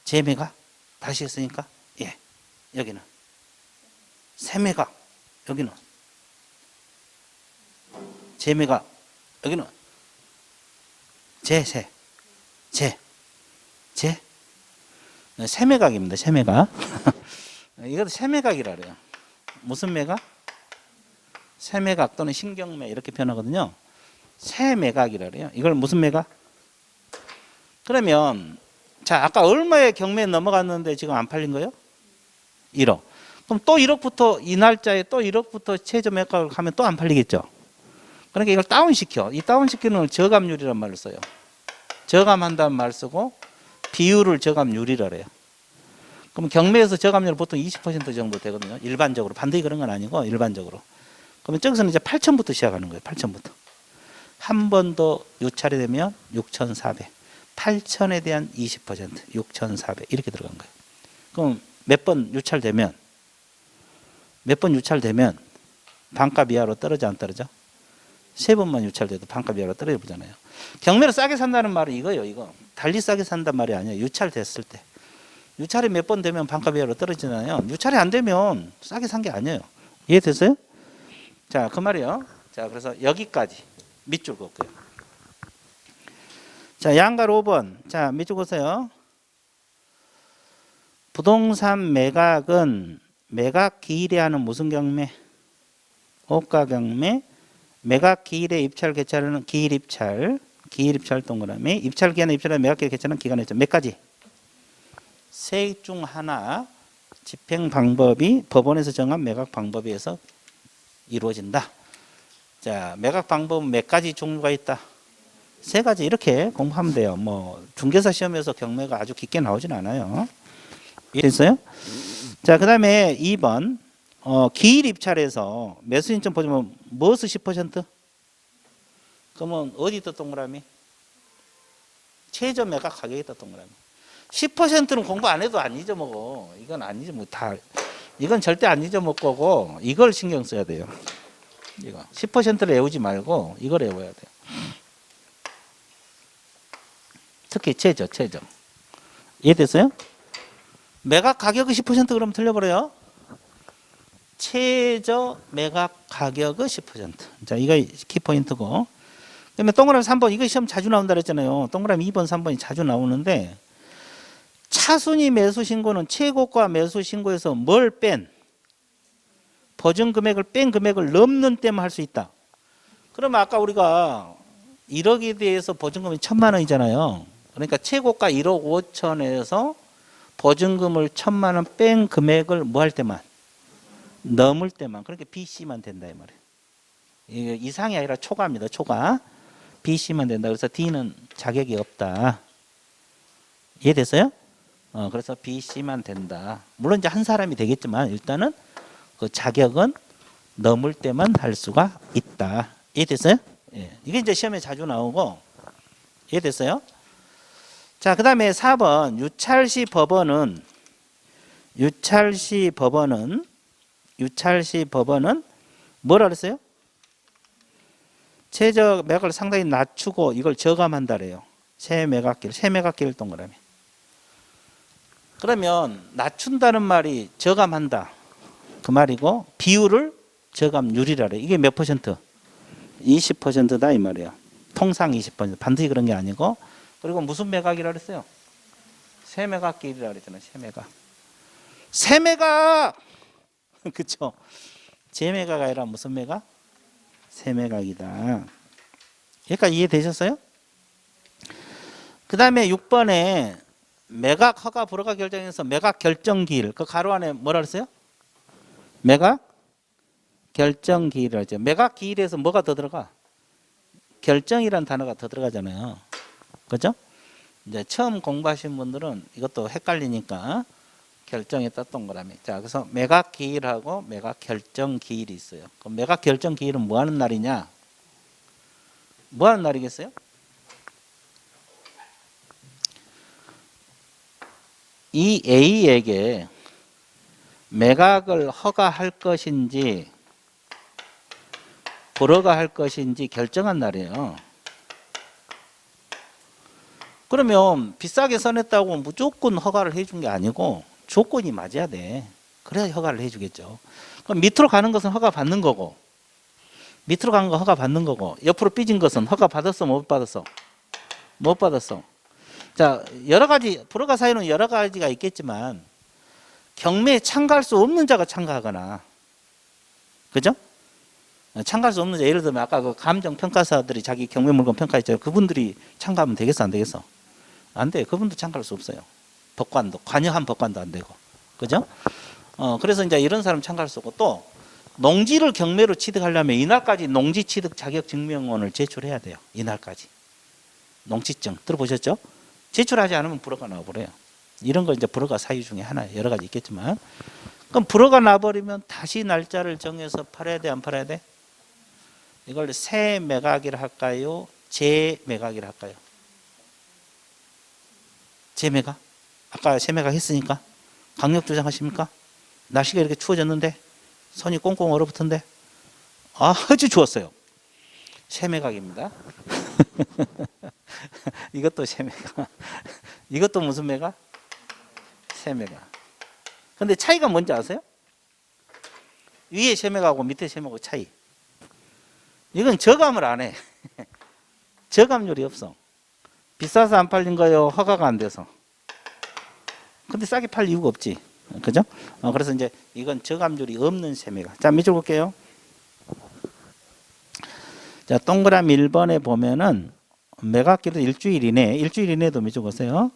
제매각? 다시 했으니까 예, 여기는 세매각, 여기는 제매각, 여기는 제세, 제 세매각입니다. 세매각. 이것도 세매각이라 그래요. 무슨 매각? 세매각 또는 신경매 이렇게 표현하거든요. 세매각이라 그래요. 이걸 무슨 매각? 그러면 자, 아까 얼마의 경매에 넘어갔는데 지금 안 팔린 거예요? 1억. 그럼 또 1억부터 이 날짜에 또 1억부터 최저 매각을 하면 또 안 팔리겠죠. 그러니까 이걸 다운시켜. 이 다운시키는 걸 저감률이란 말을 써요. 저감한다는 말 쓰고 비율을 저감률이라 그래요. 그럼 경매에서 저감률 보통 20% 정도 되거든요. 일반적으로. 반드시 그런 건 아니고 일반적으로. 그러면 저기서는 이제 8천부터 시작하는 거예요. 8천부터. 한 번 더 유찰이 되면 6,400. 8천에 대한 20%. 6,400. 이렇게 들어간 거예요. 그럼 몇 번 유찰되면 반값 이하로 떨어져 안 떨어져? 3번만 유찰돼도 반값 이하로 떨어져 보잖아요. 경매로 싸게 산다는 말은 이거예요. 이거. 달리 싸게 산단 말이 아니에요. 유찰됐을 때. 유찰이 몇 번 되면 반값 이하로 떨어지잖아요. 유찰이 안 되면 싸게 산 게 아니에요. 이해됐어요? 자, 그 말이요. 자, 그래서 여기까지 밑줄 긋고요. 자, 양갈 5번. 자, 밑줄 보세요. 부동산 매각은 매각 기일에 하는 무슨 경매? 호가 경매. 매각 기일에 입찰 개찰하는 기일 입찰 동그라미. 입찰 기한에 입찰하는 매각 기일 개찰하는 기간에 있죠. 몇 가지? 세 중 하나 집행 방법이 법원에서 정한 매각 방법에 의해서 이루어진다. 자, 매각 방법은 몇 가지 종류가 있다? 3가지. 이렇게 공부하면 돼요. 뭐 중개사 시험에서 경매가 아주 깊게 나오진 않아요. 이해됐어요? 자, 그 다음에 2번 기일 입찰에서 매수 신청 보시면 무엇을 10%? 그러면 어디 있다 동그라미? 최저 매각 가격이 있다 동그라미. 10%는 공부 안 해도 안 잊어먹어. 이건 안 잊어먹어. 이건 절대 안 잊어먹을 거고 이걸 신경 써야 돼요. 이거 10%를 외우지 말고 이걸 외워야 돼요. 특히 최저. 이해됐어요? 매각 가격이 10% 그러면 틀려버려요. 최저 매각 가격의 10%. 자, 이거 키포인트고. 그다음에 동그라미 3번. 이거 시험 자주 나온다 그랬잖아요. 동그라미 2번, 3번이 자주 나오는데 차순위 매수 신고는 최고가 매수 신고에서 뭘 뺀? 보증 금액을 뺀 금액을 넘는 때만 할 수 있다. 그러면 아까 우리가 1억에 대해서 보증금이 1,000만 원이잖아요. 그러니까 최고가 1억 5천에서 보증금을 1,000만 원 뺀 금액을 뭐 할 때만? 넘을 때만. 그러니까 BC만 된다 이 말이에요. 이상이 아니라 초과입니다. 초과. BC만 된다. 그래서 D는 자격이 없다. 이해됐어요? 그래서 BC만 된다. 물론 이제 한 사람이 되겠지만 일단은 그 자격은 넘을 때만 할 수가 있다. 이해됐어요? 예. 이게 이제 시험에 자주 나오고. 이해됐어요? 자, 그 다음에 4번. 유찰시 법원은 뭐라 그랬어요? 최저 매각을 상당히 낮추고 이걸 저감한다래요. 세 매각기를 동그라미. 그러면 낮춘다는 말이 저감한다. 그 말이고 비율을 저감률이라 그래요. 이게 몇 %? 20%다 이 말이에요. 통상 20%. 반드시 그런 게 아니고. 그리고 무슨 매각이라 그랬어요? 세매각기이라 그랬잖아요. 세매각! 그쵸? 제매각 아니라 무슨 매각? 세매각이다. 여기까지 이해되셨어요? 그 다음에 6번에 매각 허가 불허가 결정에서 매각 결정기일. 그 가로 안에 뭐라 그랬어요? 매각 결정기일이라고 했죠. 매각 기일에서 뭐가 더 들어가? 결정이라는 단어가 더 들어가잖아요. 그죠? 이제 처음 공부하신 분들은 이것도 헷갈리니까 결정했다 동그라미. 자, 그래서 매각 기일하고 매각 결정 기일이 있어요. 그럼 매각 결정 기일은 뭐 하는 날이냐? 뭐 하는 날이겠어요? 이 A에게 매각을 허가할 것인지 불허가 할 것인지 결정한 날이에요. 그러면 비싸게 써냈다고 무조건 허가를 해준 게 아니고 조건이 맞아야 돼. 그래야 허가를 해주겠죠. 그럼 밑으로 가는 것은 허가 받는 거고, 밑으로 가는 거 허가 받는 거고, 옆으로 삐진 것은 허가 받았어, 못 받았어? 못 받았어. 자, 여러 가지, 불허가 사유는 여러 가지가 있겠지만, 경매에 참가할 수 없는 자가 참가하거나, 그죠? 참가할 수 없는 자, 예를 들면 아까 그 감정평가사들이 자기 경매 물건 평가했잖아요. 그분들이 참가하면 되겠어, 안 되겠어? 안 돼. 그분도 참가할 수 없어요. 법관도, 관여한 법관도 안 되고. 그죠? 그래서 이제 이런 사람 참가할 수 없고, 또, 농지를 경매로 취득하려면 이날까지 농지 취득 자격 증명원을 제출해야 돼요. 이날까지. 농지증. 들어보셨죠? 제출하지 않으면 불허가 나와버려요. 이런 거 이제 불허가 사유 중에 하나예요. 여러 가지 있겠지만. 그럼 불허가 나버리면 다시 날짜를 정해서 팔아야 돼, 안 팔아야 돼? 이걸 새 매각이라 할까요? 재매각이라 할까요? 재매각? 아까 새 매각 했으니까 강력 주장하십니까? 날씨가 이렇게 추워졌는데 손이 꽁꽁 얼어붙은데 아주 추웠어요. 새 매각입니다. 이것도 새 매각. 이것도 무슨 매각? 새 매각. 근데 차이가 뭔지 아세요? 위에 새 매각하고 밑에 새 매각 차이. 이건 저감을 안 해. 저감률이 없어. 비싸서 안 팔린 거요. 허가가 안 돼서. 근데 싸게 팔 이유가 없지. 그죠? 그래서 이제 이건 저감률이 없는 세매가. 자, 밑줄 볼게요. 자, 동그라미 1번에 보면은 매각기도 일주일 이내에도 밑줄 보세요.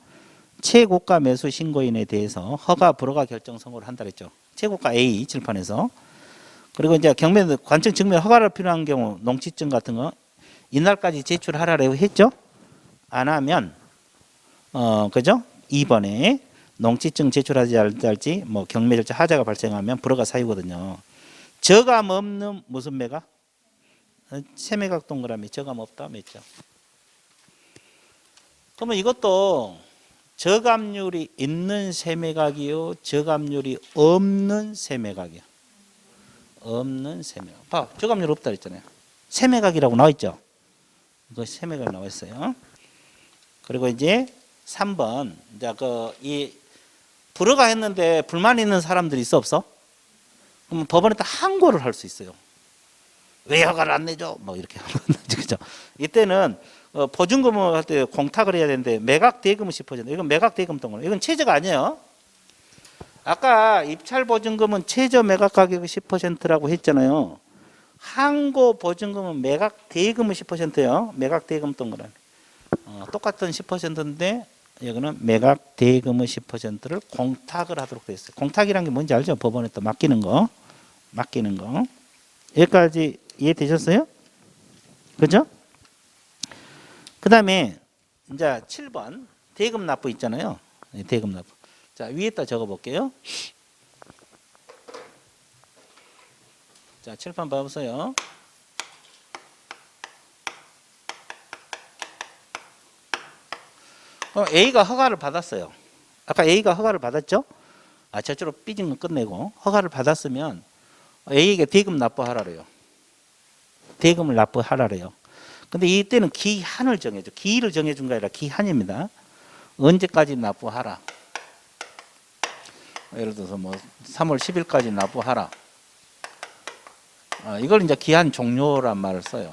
최고가 매수 신고인에 대해서 허가 불허가 결정 선고를 한다 그랬죠. 최고가 A 칠판에서. 그리고 이제 경매 관청 증명 허가를 필요한 경우 농지증 같은 거 이날까지 제출하라고 했죠. 안 하면 그죠? 2번에 농지증 제출하지 할지 뭐 경매 절차 하자가 발생하면 불허가 사유거든요. 저감 없는 무슨 매각? 세매각 동그라미 저감 없다 맺죠. 그러면 이것도 저감률이 있는 세매각이요, 저감률이 없는 세매각이요. 없는 세매각. 봐, 저감률 없다 그랬잖아요. 세매각이라고 나와 있죠. 이거 세매각 나와 있어요. 그리고 이제 3번 이제 이 불허가 했는데 불만 있는 사람들이 있어 없어? 그러면 법원에다 항고를 할 수 있어요. 왜 허가를 안 내줘? 뭐 이렇게 하면 그죠? 이때는 보증금을 할 때 공탁을 해야 되는데 매각 대금은 10%. 이건 매각 대금 동그라미. 이건 최저가 아니에요. 아까 입찰 보증금은 최저 매각 가격이 10%라고 했잖아요. 항고 보증금은 매각 대금은 10%예요. 매각 대금 동그라미. 똑같은 10%인데 여기는 매각 대금의 10%를 공탁을 하도록 되어 있어요. 공탁이란 게 뭔지 알죠? 법원에 또 맡기는 거. 여기까지 이해되셨어요? 그죠? 그 다음에 이제 7번 대금 납부 있잖아요. 대금 납부. 자, 위에다 적어 볼게요. 자, 7번 봐보세요. A가 허가를 받았어요. 아까 A가 허가를 받았죠? 저쪽으로 삐진 건 끝내고 허가를 받았으면 A에게 대금 납부하라래요. 대금을 납부하라래요. 근데 이때는 기한을 정해줘. 기일을 정해준 게 아니라 기한입니다. 언제까지 납부하라. 예를 들어서 뭐 3월 10일까지 납부하라. 이걸 이제 기한 종료란 말을 써요.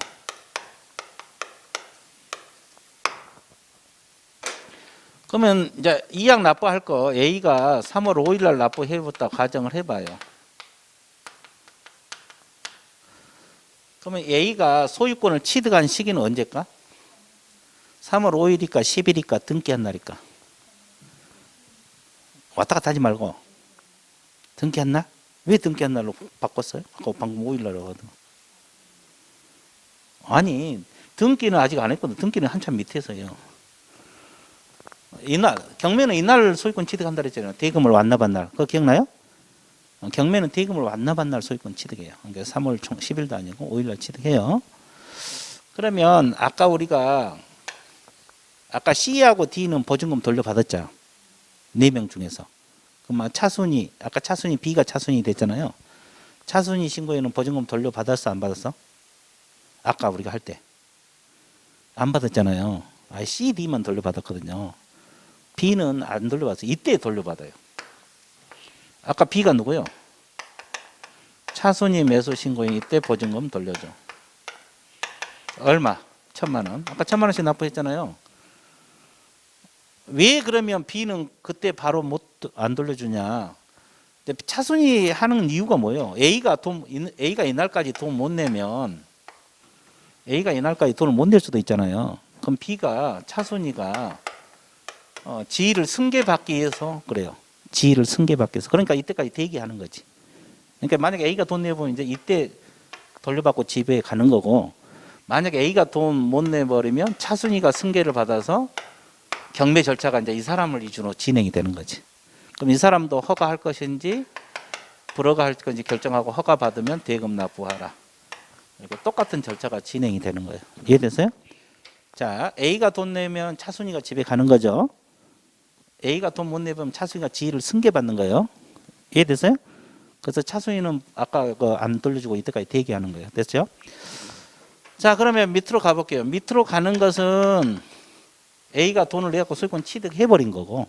그러면 이제 이약 납부할 거 A가 3월 5일 날 납부해봤다 가정을 해봐요. 그러면 A가 소유권을 취득한 시기는 언제일까? 3월 5일일까 10일일까 등기한 날일까? 왔다 갔다 하지 말고 등기한 날? 왜 등기한 날로 바꿨어요? 아까 방금 5일 날로 하거든. 아니 등기는 아직 안 했거든. 등기는 한참 밑에서요. 이날 경매는 이날 소유권 취득한다 그랬잖아요. 대금을 완납한 날. 그거 기억나요? 경매는 대금을 완납한 날 소유권 취득해요. 그러니까 3월 10일도 아니고 5일 날 취득해요. 그러면 아까 우리가 아까 C하고 D는 보증금 돌려받았죠. 4명 중에서. 그럼 차순위 아까 차순위 B가 차순위 됐잖아요. 차순위 신고에는 보증금 돌려받았어 안 받았어? 아까 우리가 할 때 안 받았잖아요. C, D만 돌려받았거든요. B는 안 돌려받았어요. 이때 돌려받아요. 아까 B가 누구요? 차순위 매수 신고인 이때 보증금 돌려줘. 얼마? 1,000만 원. 아까 1,000만 원씩 납부했잖아요. 왜 그러면 B는 그때 바로 안 돌려주냐? 차순위 하는 이유가 뭐예요? A가 이날까지 돈 못 내면 A가 이날까지 돈을 못 낼 수도 있잖아요. 그럼 B가 차순위가 지위를 승계받기 위해서 그래요. 지위를 승계받기 위해서. 그러니까 이때까지 대기하는 거지. 그러니까 만약에 A가 돈 내보면 이제 이때 돌려받고 집에 가는 거고, 만약에 A가 돈 못 내버리면 차순위가 승계를 받아서 경매 절차가 이제 이 사람을 기준으로 진행이 되는 거지. 그럼 이 사람도 허가할 것인지 불허가할 건지 결정하고 허가 받으면 대금 납부하라. 그리고 똑같은 절차가 진행이 되는 거예요. 이해됐어요? 자, A가 돈 내면 차순위가 집에 가는 거죠. A가 돈 못 내면 차순위가 지위를 승계받는 거예요. 이해됐어요? 그래서 차순위는 아까 안 돌려주고 이때까지 대기하는 거예요. 됐죠? 자, 그러면 밑으로 가볼게요. 밑으로 가는 것은 A가 돈을 내갖고 소유권 취득해버린 거고,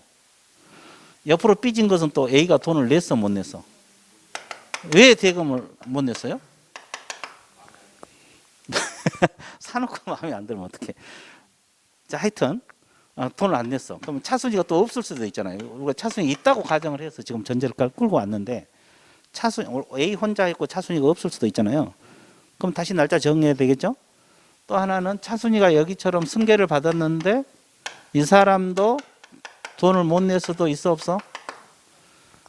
옆으로 삐진 것은 또 A가 돈을 냈어 못 냈어? 왜 대금을 못 냈어요? 사놓고 마음에 안 들면 어떡해. 자, 하여튼 돈을 안 냈어. 그러면 차순위가 또 없을 수도 있잖아요. 우리가 차순위 있다고 가정을 해서 지금 전제를 끌고 왔는데, A 혼자 있고 차순위가 없을 수도 있잖아요. 그럼 다시 날짜 정해야 되겠죠? 또 하나는 차순위가 여기처럼 승계를 받았는데 이 사람도 돈을 못 낼 수도 있어 없어?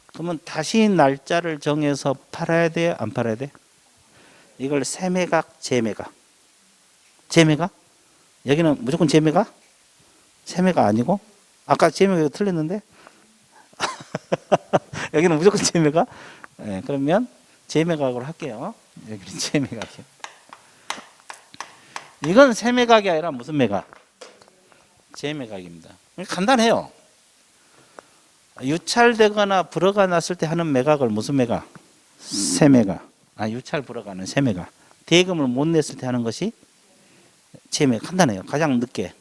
그러면 다시 날짜를 정해서 팔아야 돼, 안 팔아야 돼? 이걸 세매각, 재매각. 재매각? 여기는 무조건 재매각? 세매각 아니고? 아까 재매각 틀렸는데? 여기는 무조건 재매각? 네, 그러면 재매각으로 할게요. 여기는 재매각이요. 이건 세매각이 아니라 무슨 매각? 재매각입니다. 간단해요. 유찰되거나 불허가 났을 때 하는 매각을 무슨 매각? 세매각. 유찰 불허가는 세매각. 대금을 못 냈을 때 하는 것이 재매각. 간단해요. 가장 늦게.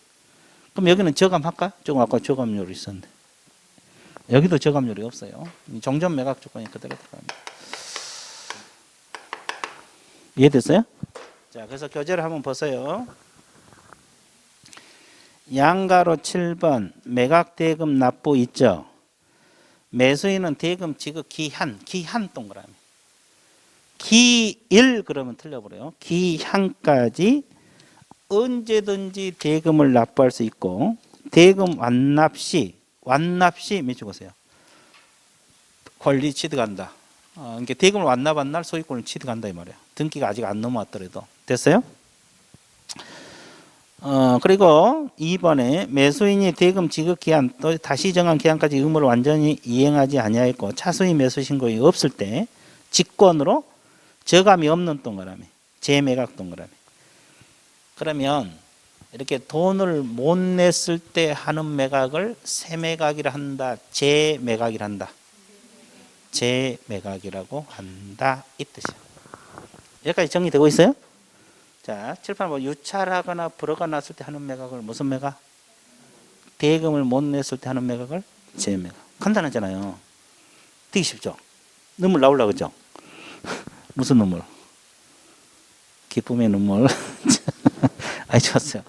그럼 여기는 저감할까? 조금 아까 저감료로 있었는데. 여기도 저감료이 없어요. 정전 매각 조건이 그대로 들어갑니다. 이해됐어요? 자, 그래서 교재를 한번 보세요. 양가로 7번 매각 대금 납부 있죠. 매수인은 대금 지급 기한 동그라미. 기일 그러면 틀려버려요. 기한까지 언제든지 대금을 납부할 수 있고, 대금 완납 시 몇 적으세요? 권리 취득한다. 그러니까 대금을 완납한 날 소유권을 취득한다 이 말이에요. 등기가 아직 안 넘어왔더라도. 됐어요? 그리고 2번에 매수인이 대금 지급 기한 또 다시 정한 기한까지 의무를 완전히 이행하지 아니하였고 차수인 매수 신고가 없을 때 직권으로 저감이 없는 동그라미, 재매각 동그라미. 그러면 이렇게 돈을 못 냈을 때 하는 매각을 세매각이라 한다, 재매각이라 한다. 재매각이라고 한다 이 뜻이에요. 여기까지 정리되고 있어요? 자, 7, 8번 유찰하거나 불허가 났을 때 하는 매각을 무슨 매각? 대금을 못 냈을 때 하는 매각을 재매각. 간단하잖아요. 되게 쉽죠? 눈물 나오려고 그러죠? 무슨 눈물? 기쁨의 눈물. 아이 좋았어요.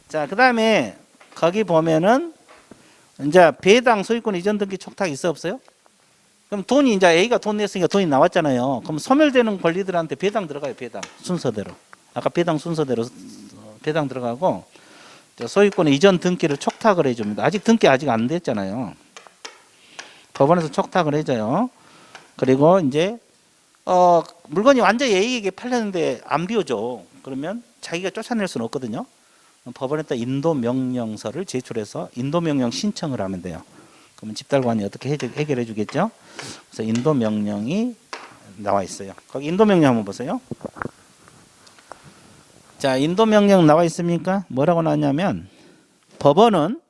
자, 그 다음에 거기 보면은 이제 배당 소유권 이전 등기 촉탁 있어 없어요? 그럼 돈이 이제 A가 돈 냈으니까 돈이 나왔잖아요. 그럼 소멸되는 권리들한테 배당 들어가요. 배당 순서대로. 아까 배당 순서대로 배당 들어가고 소유권 이전 등기를 촉탁을 해줍니다. 아직 등기 아직 안 됐잖아요. 법원에서 촉탁을 해줘요. 그리고 이제 물건이 완전히 A에게 팔렸는데 안 비워줘. 그러면 자기가 쫓아낼 수는 없거든요. 법원에다 인도명령서를 제출해서 인도명령 신청을 하면 돼요. 그러면 집달관이 어떻게 해결해 주겠죠? 그래서 인도명령이 나와 있어요. 거기 인도명령 한번 보세요. 자, 인도명령 나와 있습니까? 뭐라고 나왔냐면 법원은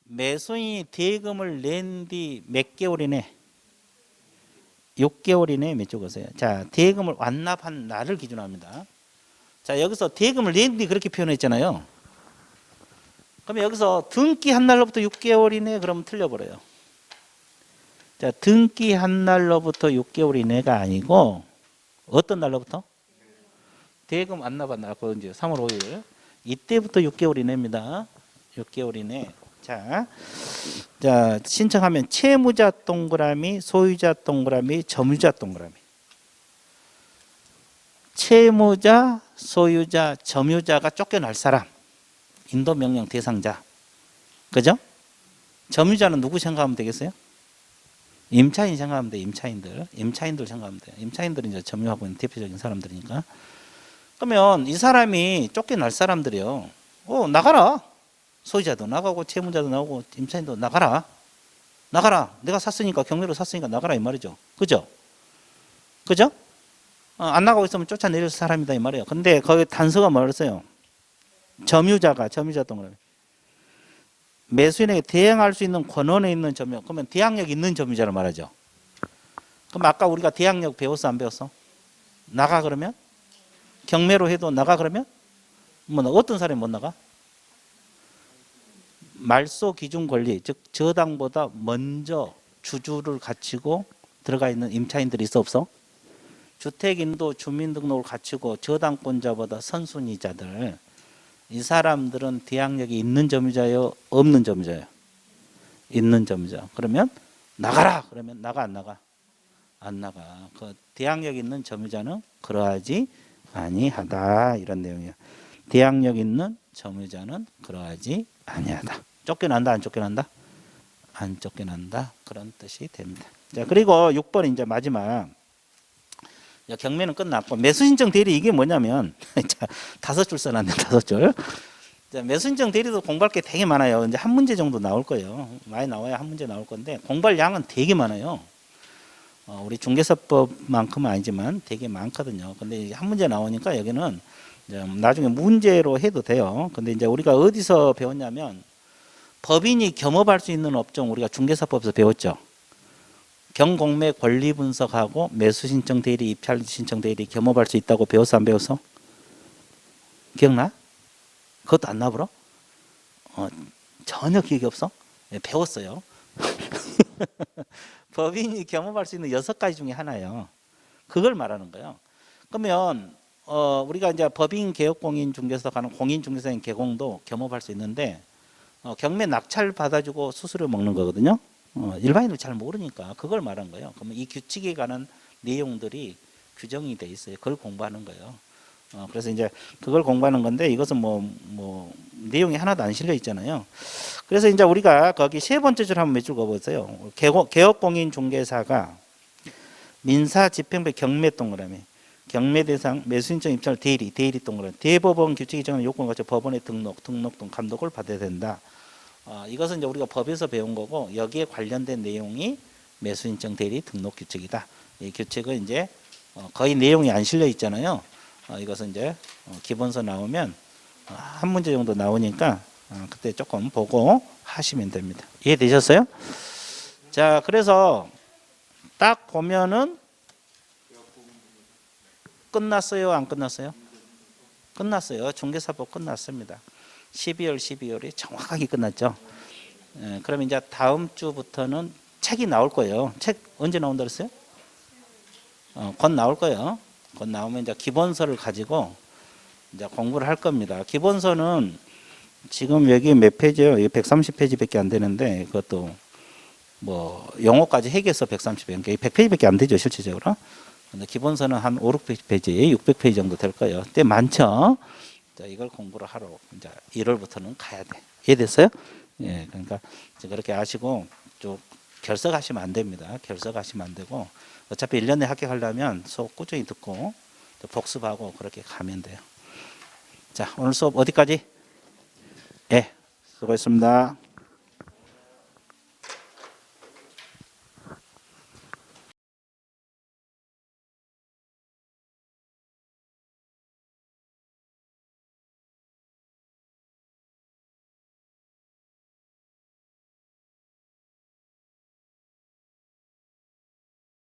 매수인이 대금을 낸 뒤 몇 개월 이내 6개월 이내에 몇 주 거세요. 자, 대금을 완납한 날을 기준으로 합니다. 자, 여기서 대금을 낸뒤 그렇게 표현했잖아요. 그러면 여기서 등기 한 날로부터 6개월 이내 그러면 틀려버려요. 자, 등기 한 날로부터 6개월 이내가 아니고 어떤 날로부터? 대금 안 나봤나고 이제 3월 5일 이때부터 6개월 이내입니다. 6개월 이내. 자, 신청하면 채무자 동그라미, 소유자 동그라미, 점유자 동그라미. 채무자, 소유자, 점유자가 쫓겨날 사람. 인도 명령 대상자. 그죠? 점유자는 누구 생각하면 되겠어요? 임차인 생각하면 돼. 임차인들 생각하면 돼. 임차인들은 이제 점유하고 있는 대표적인 사람들이니까. 그러면 이 사람이 쫓겨날 사람들이요. 나가라. 소유자도 나가고 채무자도 나가고 임차인도 나가라. 내가 샀으니까 경매로 샀으니까 나가라 이 말이죠. 그죠? 안 나가고 있으면 쫓아내릴 사람이다 이 말이에요. 근데 거기 단서가 뭐였어요? 점유자 동그라미. 매수인에게 대항할 수 있는 권한에 있는 점유. 그러면 대항력 있는 점유자를 말하죠. 그럼 아까 우리가 대항력 배웠어 안 배웠어? 나가 그러면? 경매로 해도 나가 그러면? 뭐 어떤 사람이 못 나가? 말소 기준 권리, 즉 저당보다 먼저 주주를 갖추고 들어가 있는 임차인들이 있어 없어? 주택인도 주민등록을 갖추고 저당권자보다 선순위자들, 이 사람들은 대항력이 있는 점유자요, 없는 점유자요? 있는 점유자. 그러면 나가라. 그러면 나가 안 나가? 안 나가. 그 대항력 있는 점유자는 그러하지 아니하다 이런 내용이에요. 대항력 있는 점유자는 그러하지 아니하다. 쫓겨난다 안 쫓겨난다? 안 쫓겨난다 그런 뜻이 됩니다. 자, 그리고 6번 이제 마지막. 경매는 끝났고 매수신청 대리 이게 뭐냐면 자, 5줄 써놨네. 5줄. 자, 매수신청 대리도 공부할 게 되게 많아요. 이제 한 문제 정도 나올 거예요. 많이 나와야 한 문제 나올 건데 공부할 양은 되게 많아요. 우리 중개사법만큼은 아니지만 되게 많거든요. 근데 한 문제 나오니까 여기는 이제 나중에 문제로 해도 돼요. 근데 이제 우리가 어디서 배웠냐면 법인이 겸업할 수 있는 업종 우리가 중개사법에서 배웠죠. 경공매 권리 분석하고 매수신청 대리, 입찰신청 대리 겸업할 수 있다고 배웠어 안 배웠어? 기억나? 그것도 안 나불어? 전혀 기억이 없어? 네, 배웠어요. 법인이 겸업할 수 있는 6가지 중에 하나예요. 그걸 말하는 거예요. 그러면 우리가 이제 법인 개업공인 중개사 가는 공인 중개사인 개공도 겸업할 수 있는데 경매 낙찰 받아주고 수수료 먹는 거거든요. 일반인은 잘 모르니까 그걸 말한 거예요. 그러면 이 규칙에 관한 내용들이 규정이 돼 있어요. 그걸 공부하는 거예요. 그래서 이제 그걸 공부하는 건데 이것은 뭐 내용이 하나도 안 실려 있잖아요. 그래서 이제 우리가 거기 세 번째 줄 한번 몇 줄 가보세요. 개업공인 중개사가 민사 집행부 경매 동그라미, 경매 대상 매수신청 입찰 대리 동그라미, 대법원 규칙이 정하는 요건을 갖춰 법원의 등록 등 감독을 받아야 된다. 이것은 이제 우리가 법에서 배운 거고 여기에 관련된 내용이 매수신청 대리 등록 규칙이다. 이 규칙은 이제 거의 내용이 안 실려 있잖아요. 이것은 이제 기본서 나오면 한 문제 정도 나오니까 그때 조금 보고 하시면 됩니다. 이해되셨어요? 자, 그래서 딱 보면은 끝났어요? 안 끝났어요? 끝났어요. 중개사법 끝났습니다. 12월이 정확하게 끝났죠. 그러면 이제 다음 주부터는 책이 나올 거예요. 책 언제 나온다 그랬어요? 곧 나올 거예요. 곧 나오면 이제 기본서를 가지고 이제 공부를 할 겁니다. 기본서는 지금 여기 몇 페이지예요? 130페이지밖에 안 되는데 그것도 뭐 용어까지 해결해서 130페이지, 100페이지밖에 안 되죠 실질적으로. 근데 기본서는 한 5, 600페이지, 600페이지 정도 될 거예요. 꽤 많죠. 자, 이걸 공부를 하러 이제 1월부터는 가야 돼. 이해됐어요? 예, 그러니까 그렇게 아시고 쭉 결석하시면 안 됩니다. 결석하시면 안 되고 어차피 1년에 합격하려면 수업 꾸준히 듣고 또 복습하고 그렇게 가면 돼요. 자, 오늘 수업 어디까지? 예, 수고했습니다.